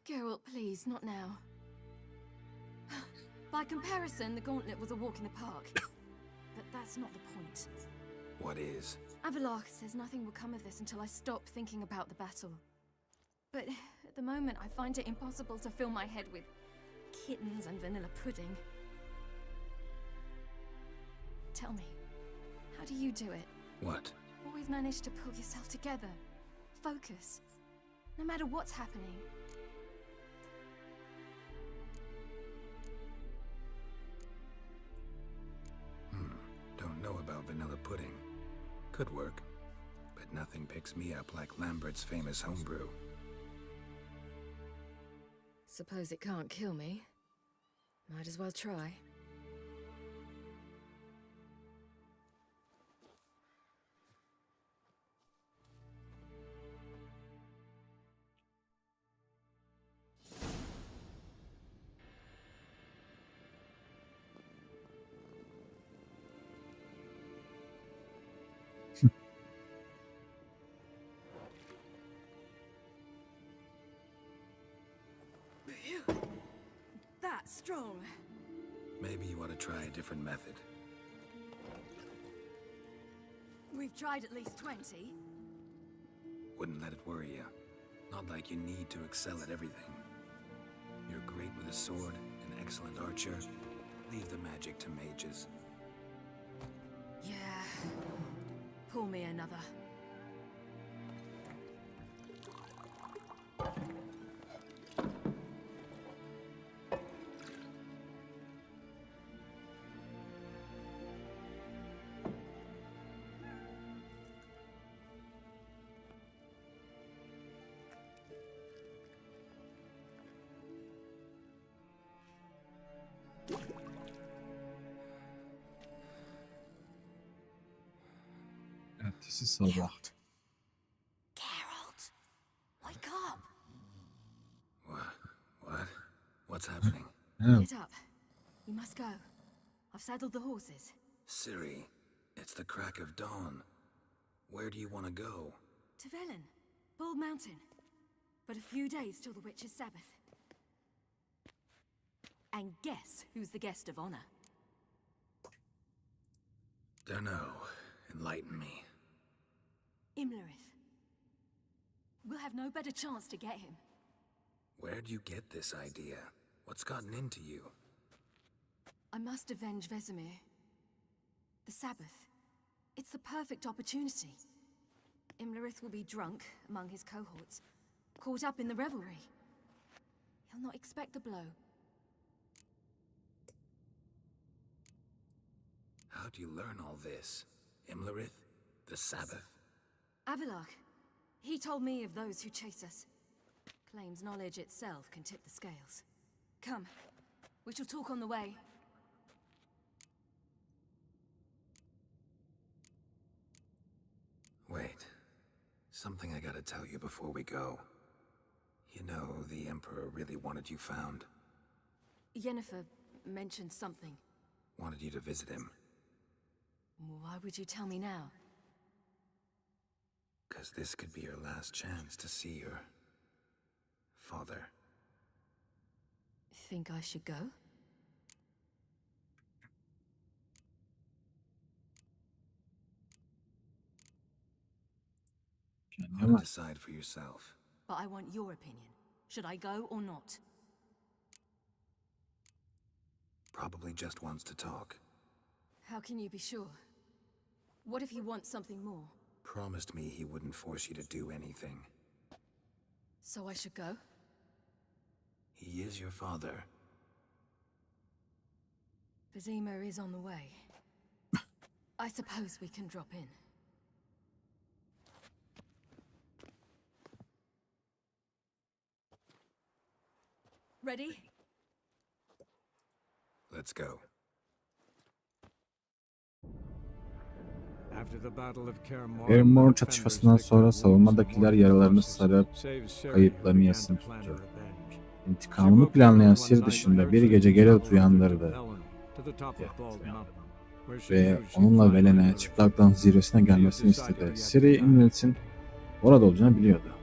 Geralt, please, not now. By comparison, the gauntlet was a walk in the park. But that's not the point. What is? Avallac'h says nothing will come of this until I stop thinking about the battle. But at the moment, I find it impossible to fill my head with kittens and vanilla pudding. Tell me, how do you do it? What? Always manage to pull yourself together. Focus. No matter what's happening. Don't know about vanilla pudding. Could work. But nothing picks me up like Lambert's famous homebrew. Suppose it can't kill me. Might as well try. That's strong. Maybe you ought to try a different method. We've tried at least 20. Wouldn't let it worry you. Not like you need to excel at everything. You're great with a sword, an excellent archer. Leave the magic to mages. Yeah. Pull me another. Ertesi sabah. Geralt, wake up. What? What's happening? Get up. You must go. I've saddled the horses. Ciri, it's the crack of dawn. Where do you want to go? To Velen. Bald Mountain. But a few days till the Witcher's Sabbath. And guess who's the guest of honor? Dunno. Enlighten me. Imlerith. We'll have no better chance to get him. Where'd you get this idea? What's gotten into you? I must avenge Vesemir. The Sabbath. It's the perfect opportunity. Imlerith will be drunk among his cohorts, caught up in the revelry. He'll not expect the blow. How'd you learn all this? Imlerith? The Sabbath? Avilark. He told me of those who chase us. Claims knowledge itself can tip the scales. Come, we shall talk on the way. Wait. Something I gotta tell you before we go. You know, the Emperor really wanted you found. Yennefer mentioned something. Wanted you to visit him. Why would you tell me now? 'Cause this could be your last chance to see your father. Think I should go? You decide for yourself. But I want your opinion. Should I go or not? Probably just wants to talk. How can you be sure? What if he wants something more? Promised me he wouldn't force you to do anything. So I should go? He is your father. Vesemir is on the way. I suppose we can drop in. Ready? Let's go. Kaer Morhen çatışmasından sonra savunmadakiler yaralarını sarıp kayıplarını yasın tuttu. İntikamını planlayan Ciri dışında bir gece Geralt uyandırdı. Ve onunla Velen'e çıplaktan zirvesine gelmesini istedi. Ciri Imlerith'in orada olacağını biliyordu.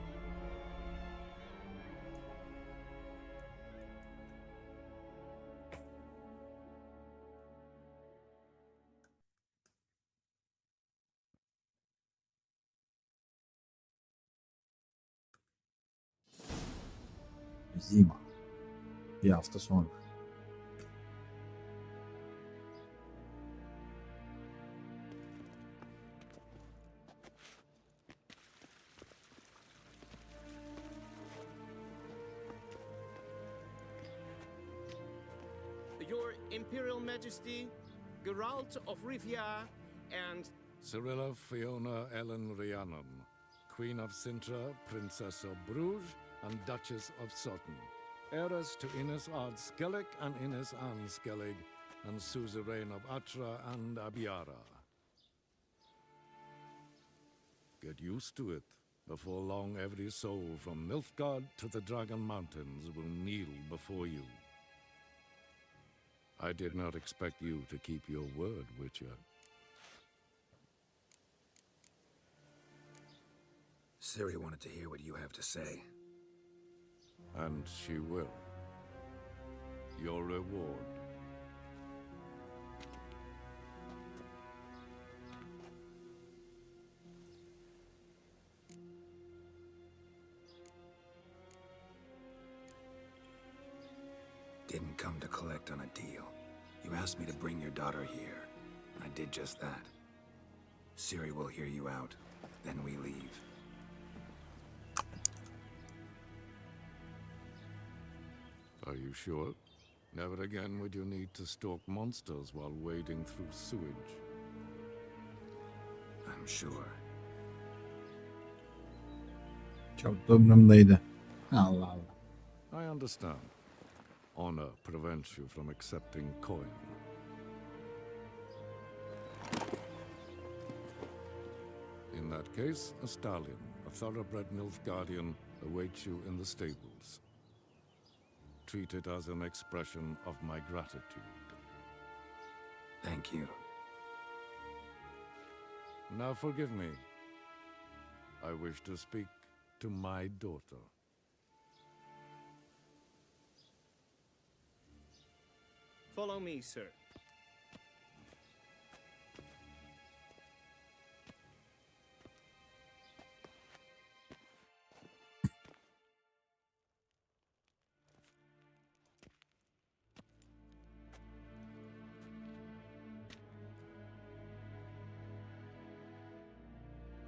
Zima. Bir hafta sonra. Your Imperial Majesty, Geralt of Rivia, and Cirilla Fiona Ellen Rhiannon, Queen of Sintra, Princess of Bruges, and Duchess of Sutton, heiress to Innes Ard Skellig and Innes Anne Skellig, and suzerain of Atra and Abiara. Get used to it. Before long, every soul from Nilfgaard to the Dragon Mountains will kneel before you. I did not expect you to keep your word, Witcher. Ciri wanted to hear what you have to say. And she will. Your reward. Didn't come to collect on a deal. You asked me to bring your daughter here. I did just that. Ciri will hear you out. Then we leave. Are you sure? Never again would you need to stalk monsters while wading through sewage. I'm sure. Çok da umurumdaydı. Allah Allah. I understand. Honor prevents you from accepting coin. In that case, a stallion, a thoroughbred Nilfgaardian, awaits you in the stables. Treat it as an expression of my gratitude. Thank you. Now forgive me. I wish to speak to my daughter. Follow me, sir.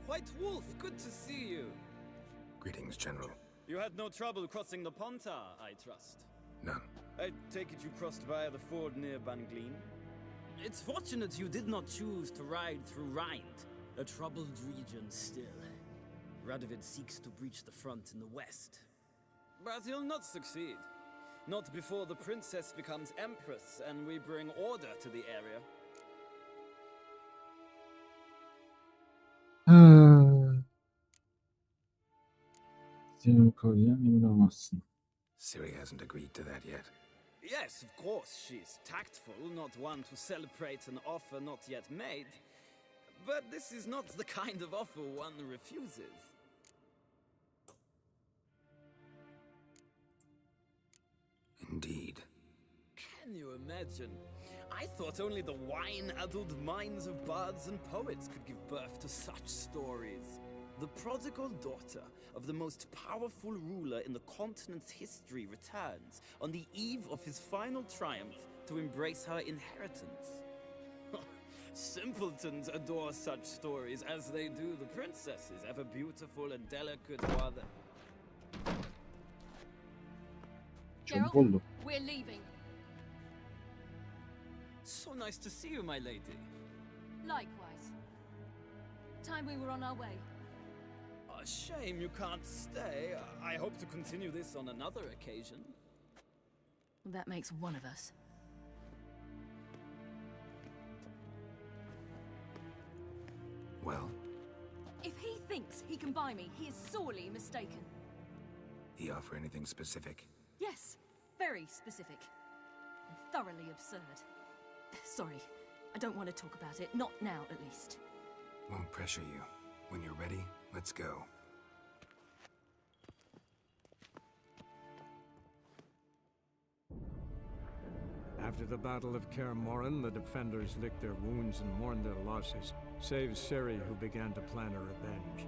White Wolf, good to see you. Greetings, General. You had no trouble crossing the Ponta, I trust. None. I take it you crossed via the ford near Bangleen? It's fortunate you did not choose to ride through Rind, a troubled region still. Radovid seeks to breach the front in the west. But he'll not succeed. Not before the princess becomes empress and we bring order to the area. Ciri hasn't agreed to that yet. Yes, of course, she's tactful, not one to celebrate an offer not yet made. But this is not the kind of offer one refuses. Indeed. Can you imagine? I thought only the wine-addled minds of bards and poets could give birth to such stories. The prodigal daughter of the most powerful ruler in the continent's history returns on the eve of his final triumph to embrace her inheritance. Simpletons adore such stories as they do the princesses, ever beautiful and delicate while the... Geralt, we're leaving. So nice to see you, my lady. Likewise. Time we were on our way. A shame you can't stay. I hope to continue this on another occasion. That makes one of us. Well? If he thinks he can buy me, he is sorely mistaken. He offer anything specific? Yes, very specific. And thoroughly absurd. Sorry, I don't want to talk about it. Not now, at least. Won't pressure you. When you're ready, let's go. After the Battle of Kaer Morhen, the defenders licked their wounds and mourned their losses, save Ciri, who began to plan a revenge.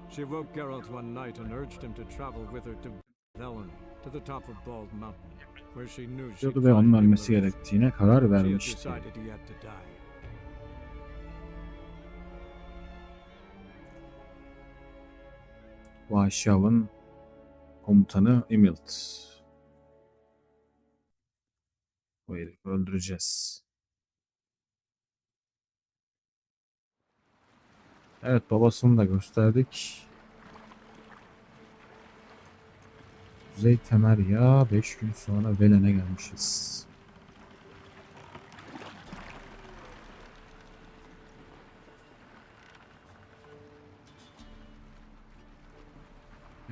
She woke Geralt one night and urged him to travel with her to Velen, to the top of Bald Mountain, where she knew she Ve onun ölmesi gerektiğine karar vermişti. decided he had to die. Vahşi Av'ın komutanı Emilt. Bu herifi öldüreceğiz. Evet, babasını da gösterdik. Kuzey Temerya 5 gün sonra Velen'e gelmişiz.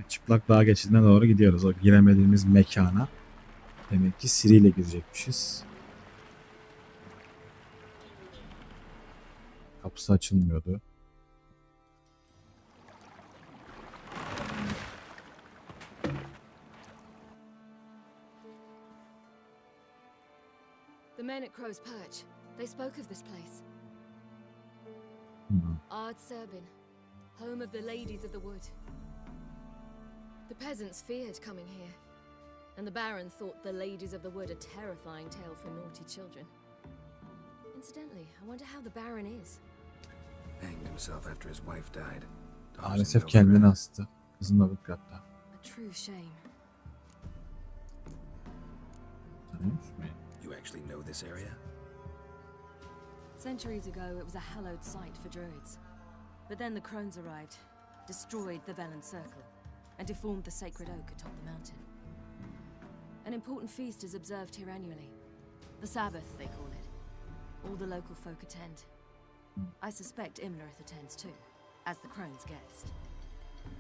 Çıplak Dağ geçidine doğru gidiyoruz. O giremediğimiz mekana. Demek ki Ciri ile girecekmişiz. Kapısı açılmıyordu. The men at Crow's Perch, they spoke of this place. Ard Serbin, home of the ladies of the wood. The peasants feared coming here, and the Baron thought the ladies of the wood a terrifying tale for naughty children. Incidentally, I wonder how the Baron is. Hanged himself after his wife died. Maalesef kendini astı. Kızımla bir katta. A true shame. You actually know this area? Centuries ago, it was a hallowed site for druids. But then the crones arrived, destroyed the Velen Circle, and deformed the sacred oak atop the mountain. An important feast is observed here annually. The Sabbath, they call it. All the local folk attend. I suspect Imlerith attends too, as the crone's guest.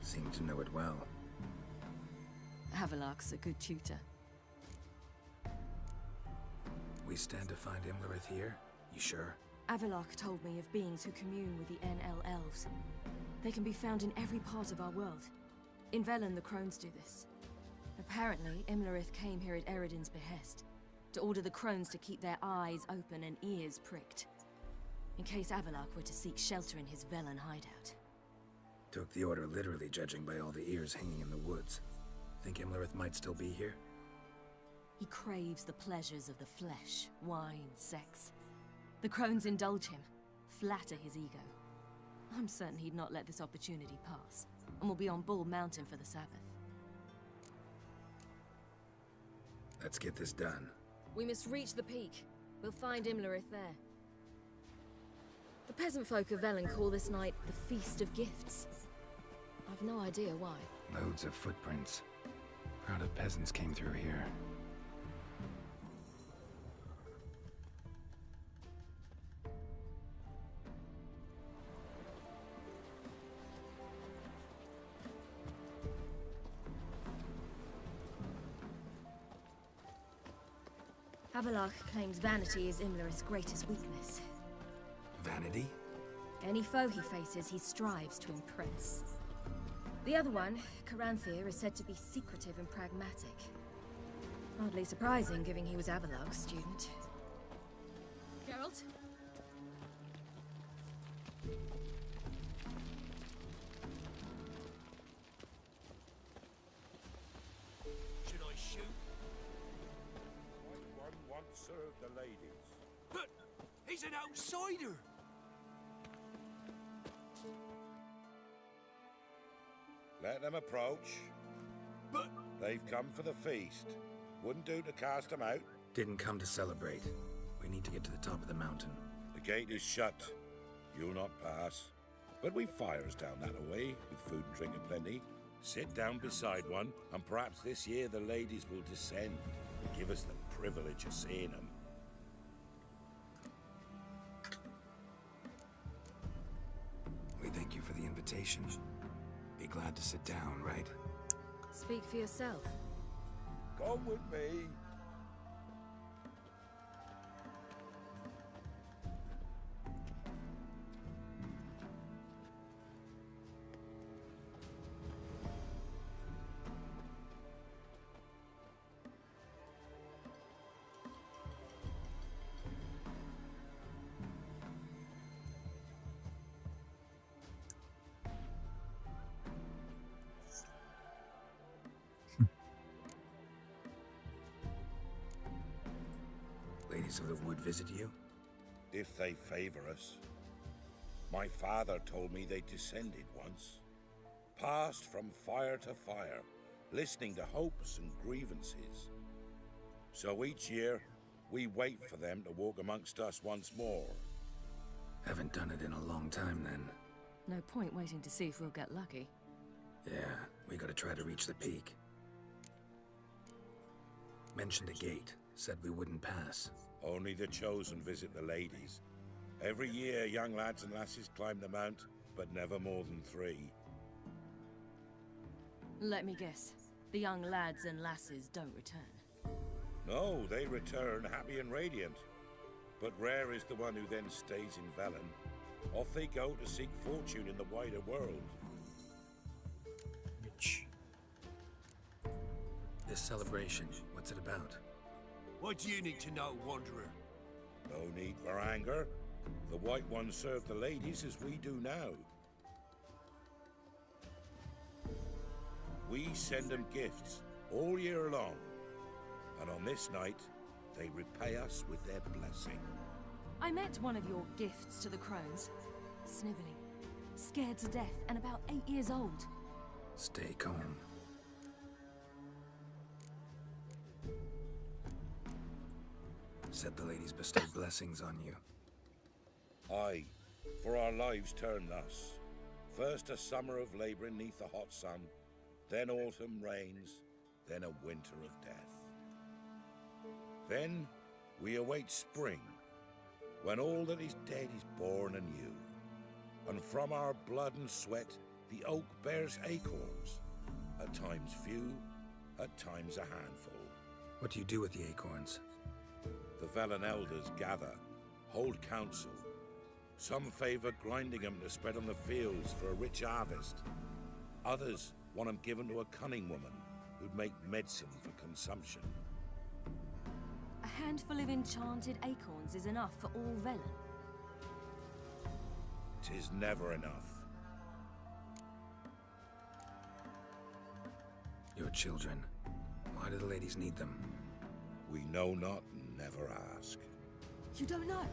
Seem to know it well. Havelark's a good tutor. We stand to find Imlerith here? You sure? Avilark told me of beings who commune with the NL elves. They can be found in every part of our world. In Velen, the crones do this. Apparently, Imlerith came here at Eredin's behest, to order the crones to keep their eyes open and ears pricked, in case Avallac'h were to seek shelter in his Velen hideout. Took the order literally, judging by all the ears hanging in the woods. Think Imlerith might still be here? He craves the pleasures of the flesh, wine, sex. The crones indulge him, flatter his ego. I'm certain he'd not let this opportunity pass, and will be on Bull Mountain for the Sabbath. Let's get this done. We must reach the peak. We'll find Imlerith there. The peasant folk of Velen call this night the Feast of Gifts. I've no idea why. Loads of footprints. Crowd of peasants came through here. Avallac'h claims vanity is Imlerith's greatest weakness. Vanity? Any foe he faces, he strives to impress. The other one, Caranthir, is said to be secretive and pragmatic. Hardly surprising, given he was Avallac'h's student. Geralt? Should I shoot? One once served the ladies. But he's an outsider! Let them approach. But they've come for the feast. Wouldn't do to cast them out. Didn't come to celebrate. We need to get to the top of the mountain. The gate is shut. You'll not pass. But we've fires down that away, with food and drink aplenty. Sit down beside one, and perhaps this year the ladies will descend and give us the privilege of seeing them. We thank you for the invitation. Be glad to sit down, right? Speak for yourself. Come with me. Ladies of the wood visit you? If they favor us. My father told me they descended once. Passed from fire to fire, listening to hopes and grievances. So each year, we wait for them to walk amongst us once more. Haven't done it in a long time, then. No point waiting to see if we'll get lucky. Yeah, we gotta try to reach the peak. Mentioned a gate. Said we wouldn't pass. Only the chosen visit the ladies. Every year, young lads and lasses climb the mount, but never more than 3. Let me guess. The young lads and lasses don't return. No, they return happy and radiant. But rare is the one who then stays in Velen. Off they go to seek fortune in the wider world. This celebration, what's it about? What do you need to know, Wanderer? No need for anger. The White Ones serve the ladies as we do now. We send them gifts all year long. And on this night, they repay us with their blessing. I met one of your gifts to the crones. Sniveling, scared to death, and about 8 years old. Stay calm. Said the ladies bestowed blessings on you. Aye, for our lives turn thus. First a summer of labouring neath the hot sun, then autumn rains, then a winter of death. Then we await spring, when all that is dead is born anew. And from our blood and sweat the oak bears acorns, at times few, at times a handful. What do you do with the acorns? The Velen elders gather, hold council. Some favor grinding them to spread on the fields for a rich harvest. Others Want them given to a cunning woman who'd make medicine for consumption. A handful of enchanted acorns is enough for all Velen. 'Tis never enough. Your children. Why do the ladies need them? We know not and never ask. You don't know?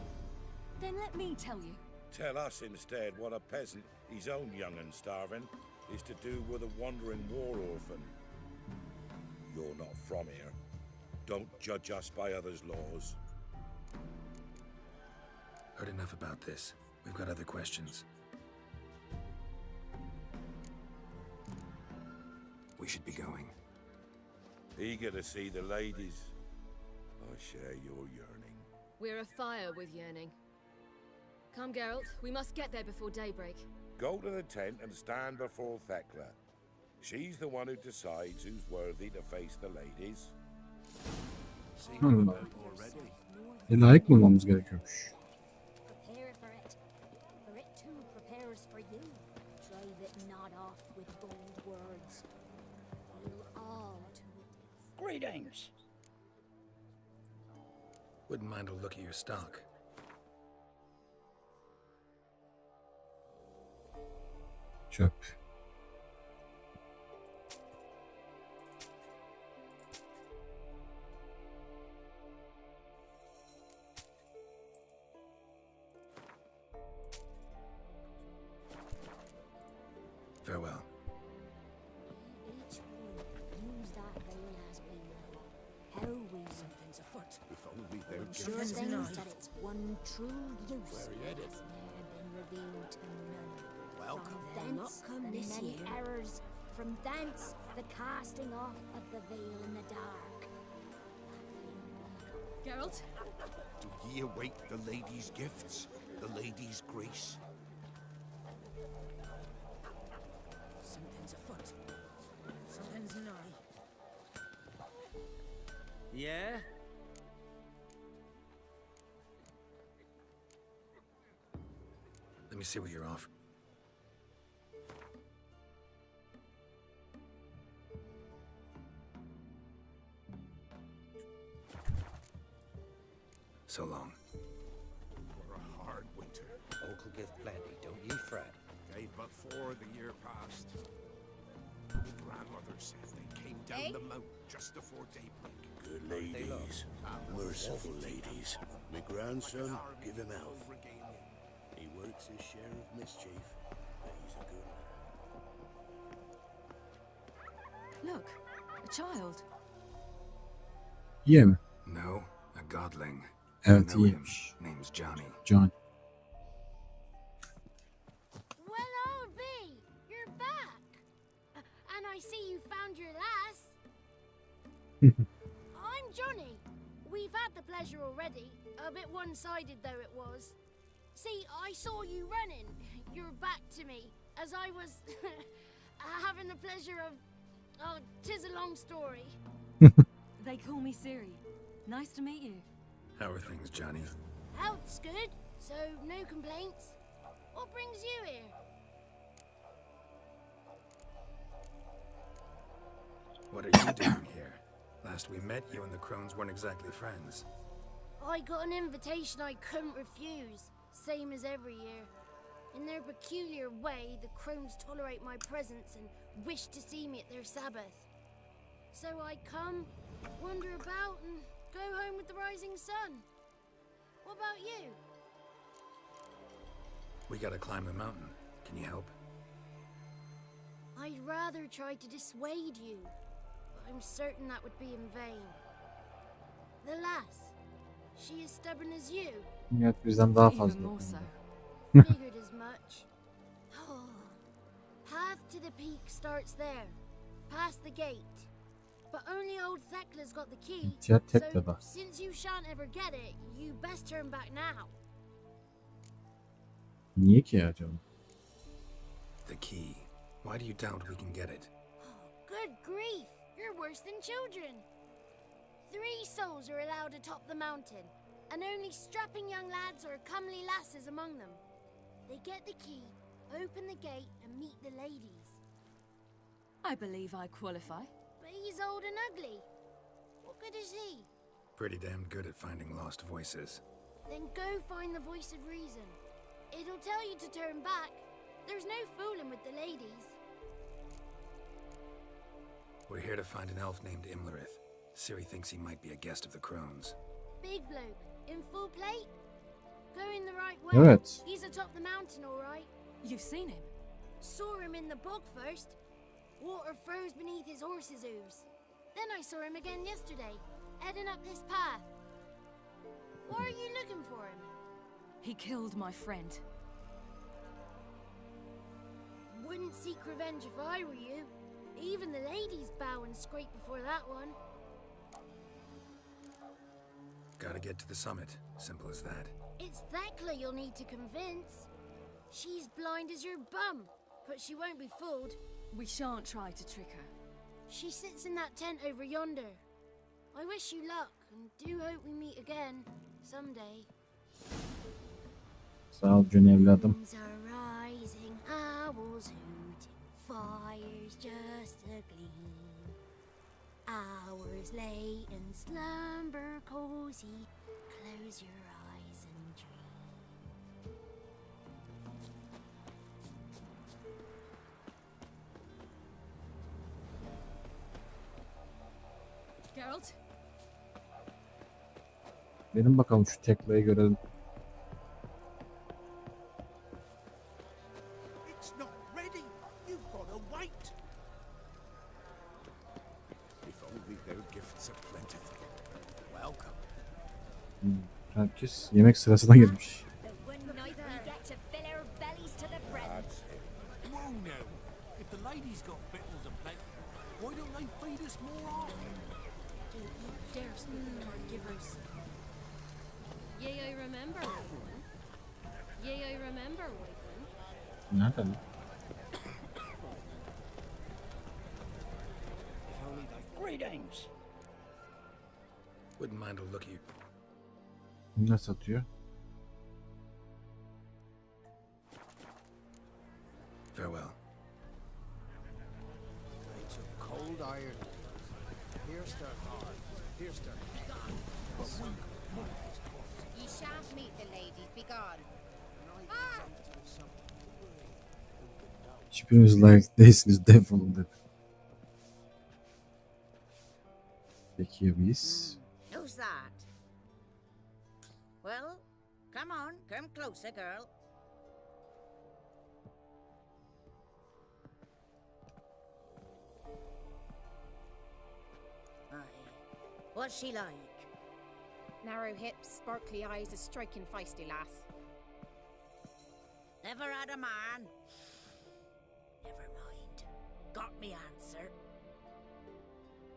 Then let me tell you. Tell us instead what a peasant, his own young and starving, is to do with a wandering war orphan. You're not from here. Don't judge us by others' laws. Heard enough about this. We've got other questions. We should be going. Eager to see the ladies. I share your yearning. We're afire with yearning. Come, Geralt. We must get there before daybreak. Go to the tent and stand before Thekla. She's the one who decides who's worthy to face the ladies. Layık bulmamız gerekiyormuş. Prepare for it. For it too prepares for you. Drive it not off with bold words. Feel all to it. Greetings. Wouldn't mind a look at your stock. Çöp. Farewell. Each one use that veil as we will. How we something's afoot. If only they're Sure gifts. things that it's one true use Where are you headed? has ne'er been revealed to none. Welcome. From thence the many errors, from thence the casting off of the veil in the dark. Geralt? Do ye await the lady's gifts? The lady's grace? Something's afoot. Something's nigh. Yeah? Let me see what you're offering. So long. For a hard winter. Oak'll give plenty, don't ye fret. Gave but 4 the year past. The grandmother said they came down the mountain just before daybreak. Good ladies, merciful ladies. My grandson, give him health. He works his share of mischief, but he's a good one. Look, a child. İyi mi? No, a godling. Evet, I know him. iyiymiş. Name's Johnny. John. Well, old B, you're back. And I see you found your lass. I'm Johnny. We've had the pleasure already. A bit one-sided though it was. See, I saw you running. Your back to me. As I was having the pleasure of... Oh, 'tis a long story. They call me Siri. Nice to meet you. How are things, Johnny? Health's good, so no complaints. What brings you here? What are you doing here? Last we met, you and the crones weren't exactly friends. I got an invitation I couldn't refuse, same as every year. In their peculiar way, the crones tolerate my presence and wish to see me at their Sabbath. So I come, wander about, and go home with the rising sun. What about you? We gotta climb the mountain. Can you help? I'd rather try to dissuade you, but I'm certain that would be in vain. The lass, she as stubborn as you? Evet, bizden daha Even fazla. more so. Figured as much. Oh. Path to the peak starts there, past the gate. But only old Thekla's got the key, İhtiyar so Tekla'da. since you shan't ever get it, you best turn back now. Niye ki acaba? The key. Why do you doubt we can get it? Good grief, you're worse than children. 3 souls are allowed atop the mountain, and only strapping young lads or comely lasses among them. They get the key, open the gate, and meet the ladies. I believe I qualify. But he's old and ugly. What good is he? Pretty damn good at finding lost voices. Then go find the voice of reason. It'll tell you to turn back. There's no fooling with the ladies. We're here to find an elf named Imlerith. Ciri thinks he might be a guest of the Crones. Big bloke, in full plate. Going the right way. Evet. He's atop the mountain, all right. You've seen him? Saw him in the bog first. Water froze beneath his horse's hooves. Then I saw him again yesterday, heading up this path. Why are you looking for him? He killed my friend. Wouldn't seek revenge if I were you. Even the ladies bow and scrape before that one. Gotta get to the summit. Simple as that. It's Thekla you'll need to convince. She's blind as your bum, but she won't be fooled. We shan't try to trick her. She sits in that tent over yonder. I wish you luck, and do hope we meet again, someday. Sağ ol Can evladım. Winds are rising, owls hooting, fires just a gleam. Hours late and slumber cozy, close your eyes and dream. Geralt? Benim bakalım şu Tekla'yı görelim. It's not ready. You've got to wait. If only their gifts are plentiful. Welcome. Herkes yemek sırasına girmiş. Whoa now. If the ladies got victuals of plenty, why don't they feed us more often? Don't you dare speak to our givers. Yea, I remember. Yea, I remember, Wakeman. Nereden? If only they... Greetings. Wouldn't mind a look at you. Ne satıyor? Farewell. They took cold iron. Pierced their heart. Pierced their heart. But we could move his cause. Ye shan't meet the ladies, be gone. Hiçbiriniz layık değilsiniz, defolun dedi. Peki ya biz? Who's that? Well, come on, come closer, girl. Aye. What's she like? Narrow hips, sparkly eyes, a striking feisty lass. Never had a man. Never mind. Got me answer.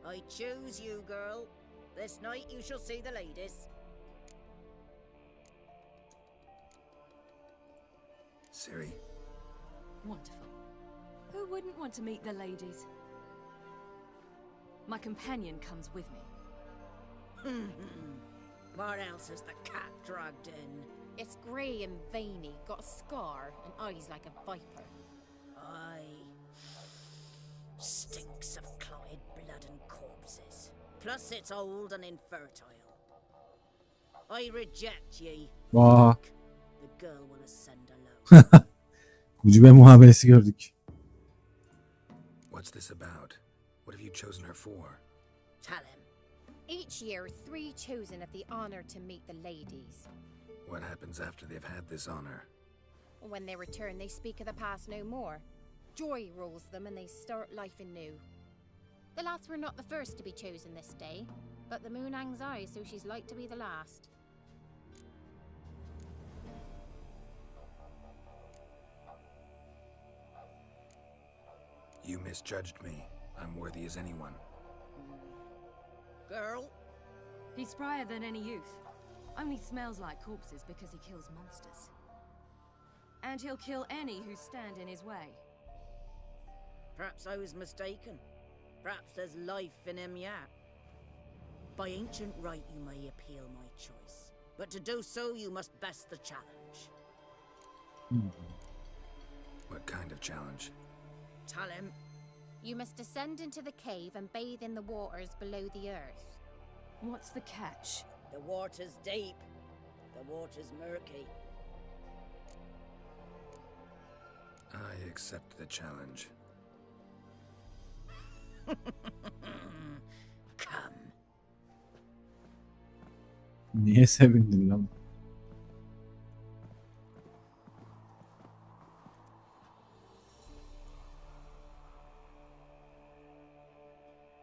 I choose you, girl. This night you shall see the ladies. Ciri. Wonderful. Who wouldn't want to meet the ladies? My companion comes with me. What else is the cat dragged in? It's grey and veiny, got a scar, and eyes like a viper. Aye. Stinks of clotted blood and corpses. Plus it's old and infertile. I reject ye. Vaa. The girl will ascend alone. Ucube muhabbesi gördük. What's this about? What have you chosen her for? Tell him. Each year, 3 chosen have the honor to meet the ladies. What happens after they've had this honor? When they return, they speak of the past no more. Joy rules them and they start life anew. The lads were not the first to be chosen this day, but the moon hangs high, so she's like to be the last. You misjudged me. I'm worthy as anyone. Girl? He's sprier than any youth. Only smells like corpses because he kills monsters. And he'll kill any who stand in his way. Perhaps I was mistaken. Perhaps there's life in him yet. By ancient right you may appeal my choice. But to do so you must best the challenge. What kind of challenge? Tell him. You must descend into the cave and bathe in the waters below the earth. What's the catch? The water's deep. The water's murky. I accept the challenge. Come. Niye sevindin lan?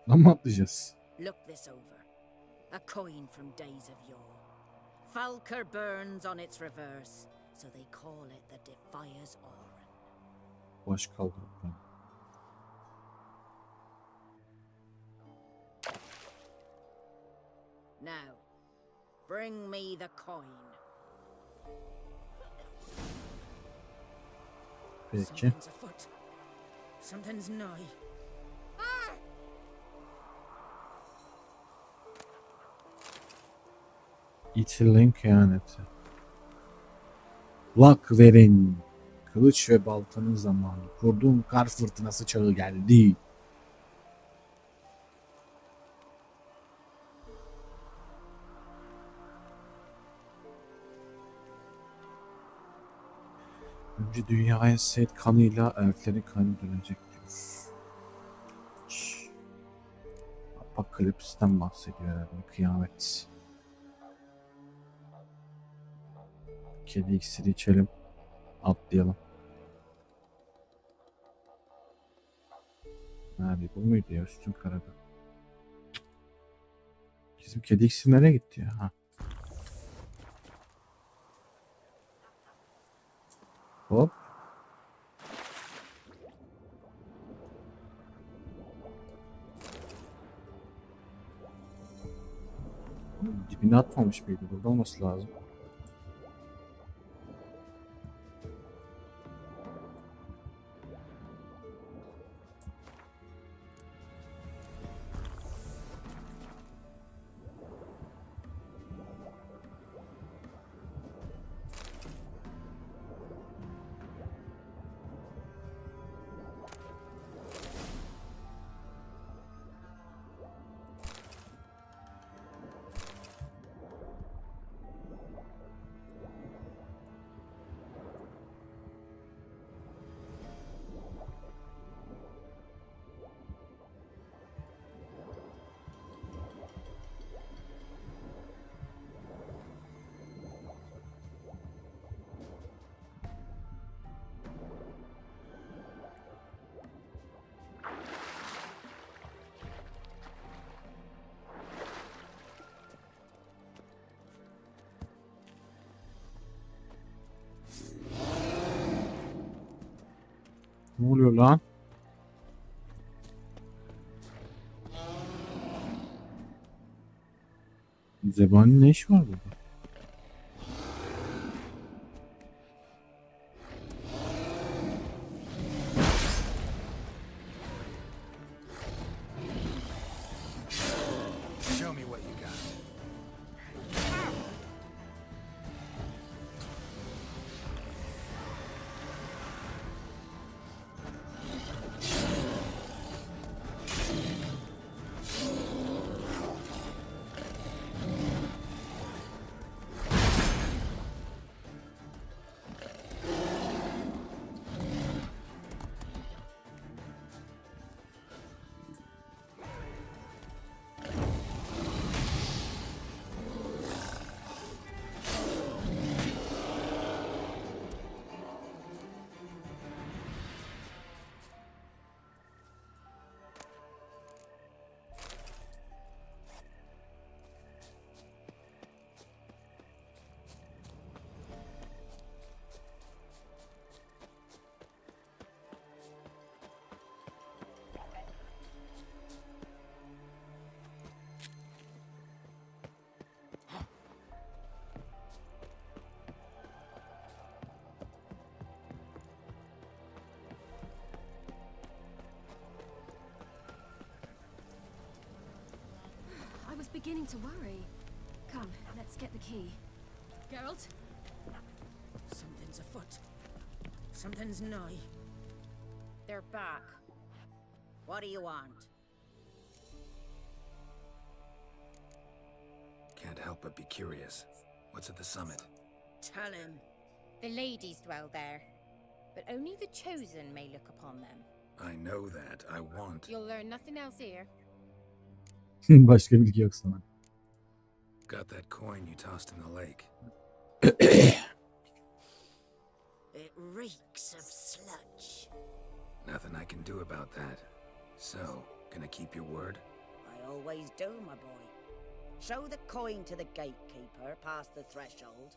Lan mı atlayacağız? Look this over. A coin from days of yore. Falker burns on its reverse, so they call it the Defier's Oran. Baş kaldırıp ben. Now, bring me the coin. Peki. Something's afoot. Something's nigh. İtilin kıyaneti. Lak verin. Kılıç ve baltanın zamanı. Kurduğum kar fırtınası çağı geldi. Önce dünyaya Seyit kanıyla elflerin kanı dönecek diyor. Apokalips'ten bahsediyor herhalde. Kıyamet. Kedi iksiri içelim. Atlayalım. Nerede? Bu muydu ya? Üstün karada. Bizim kedi iksiri nereye gitti ya? Ha. Hop. Dibine atmamış mıydı? Burada olması lazım. Ne oluyor lan? Zebanın ne işi var burada? Show me what you got. I was beginning to worry. Come, let's get the key. Geralt? Something's afoot. Something's nigh. They're back. What do you want? Can't help but be curious. What's at the summit? Tell him. The ladies dwell there, but only the chosen may look upon them. I know that. I want. You'll learn nothing else here. Başka bilgi yok sana. Got that coin you tossed in the lake. It reeks of sludge. Nothing I can do about that. So, gonna keep your word? I always do, my boy. Show the coin to the gatekeeper past the threshold.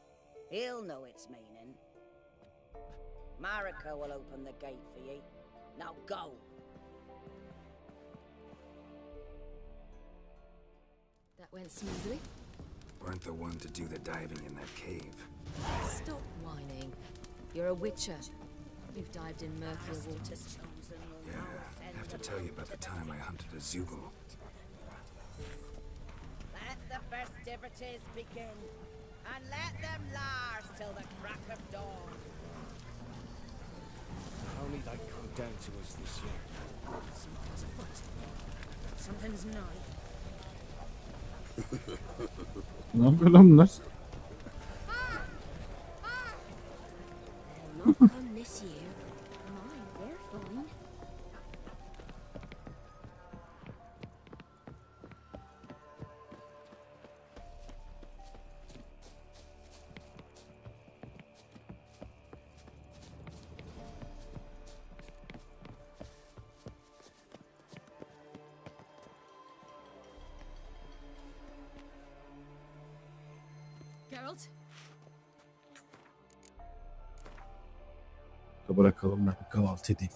He'll know its meaning. Marika will open the gate for ye. Now go. That went smoothly. Weren't the one to do the diving in that cave. Stop whining. You're a witcher. You've dived in murkier waters. Yeah, I have to tell you about the time I hunted a Zugel. Let the festivities begin, and let them last till the crack of dawn. Only they come down to us this year. Something's afoot. Something's nigh. Ne yapıyor lan bunlar? They'll not come this year. Mine, they're fine. Geralt? Bırakalım ben kahvaltı edeyim.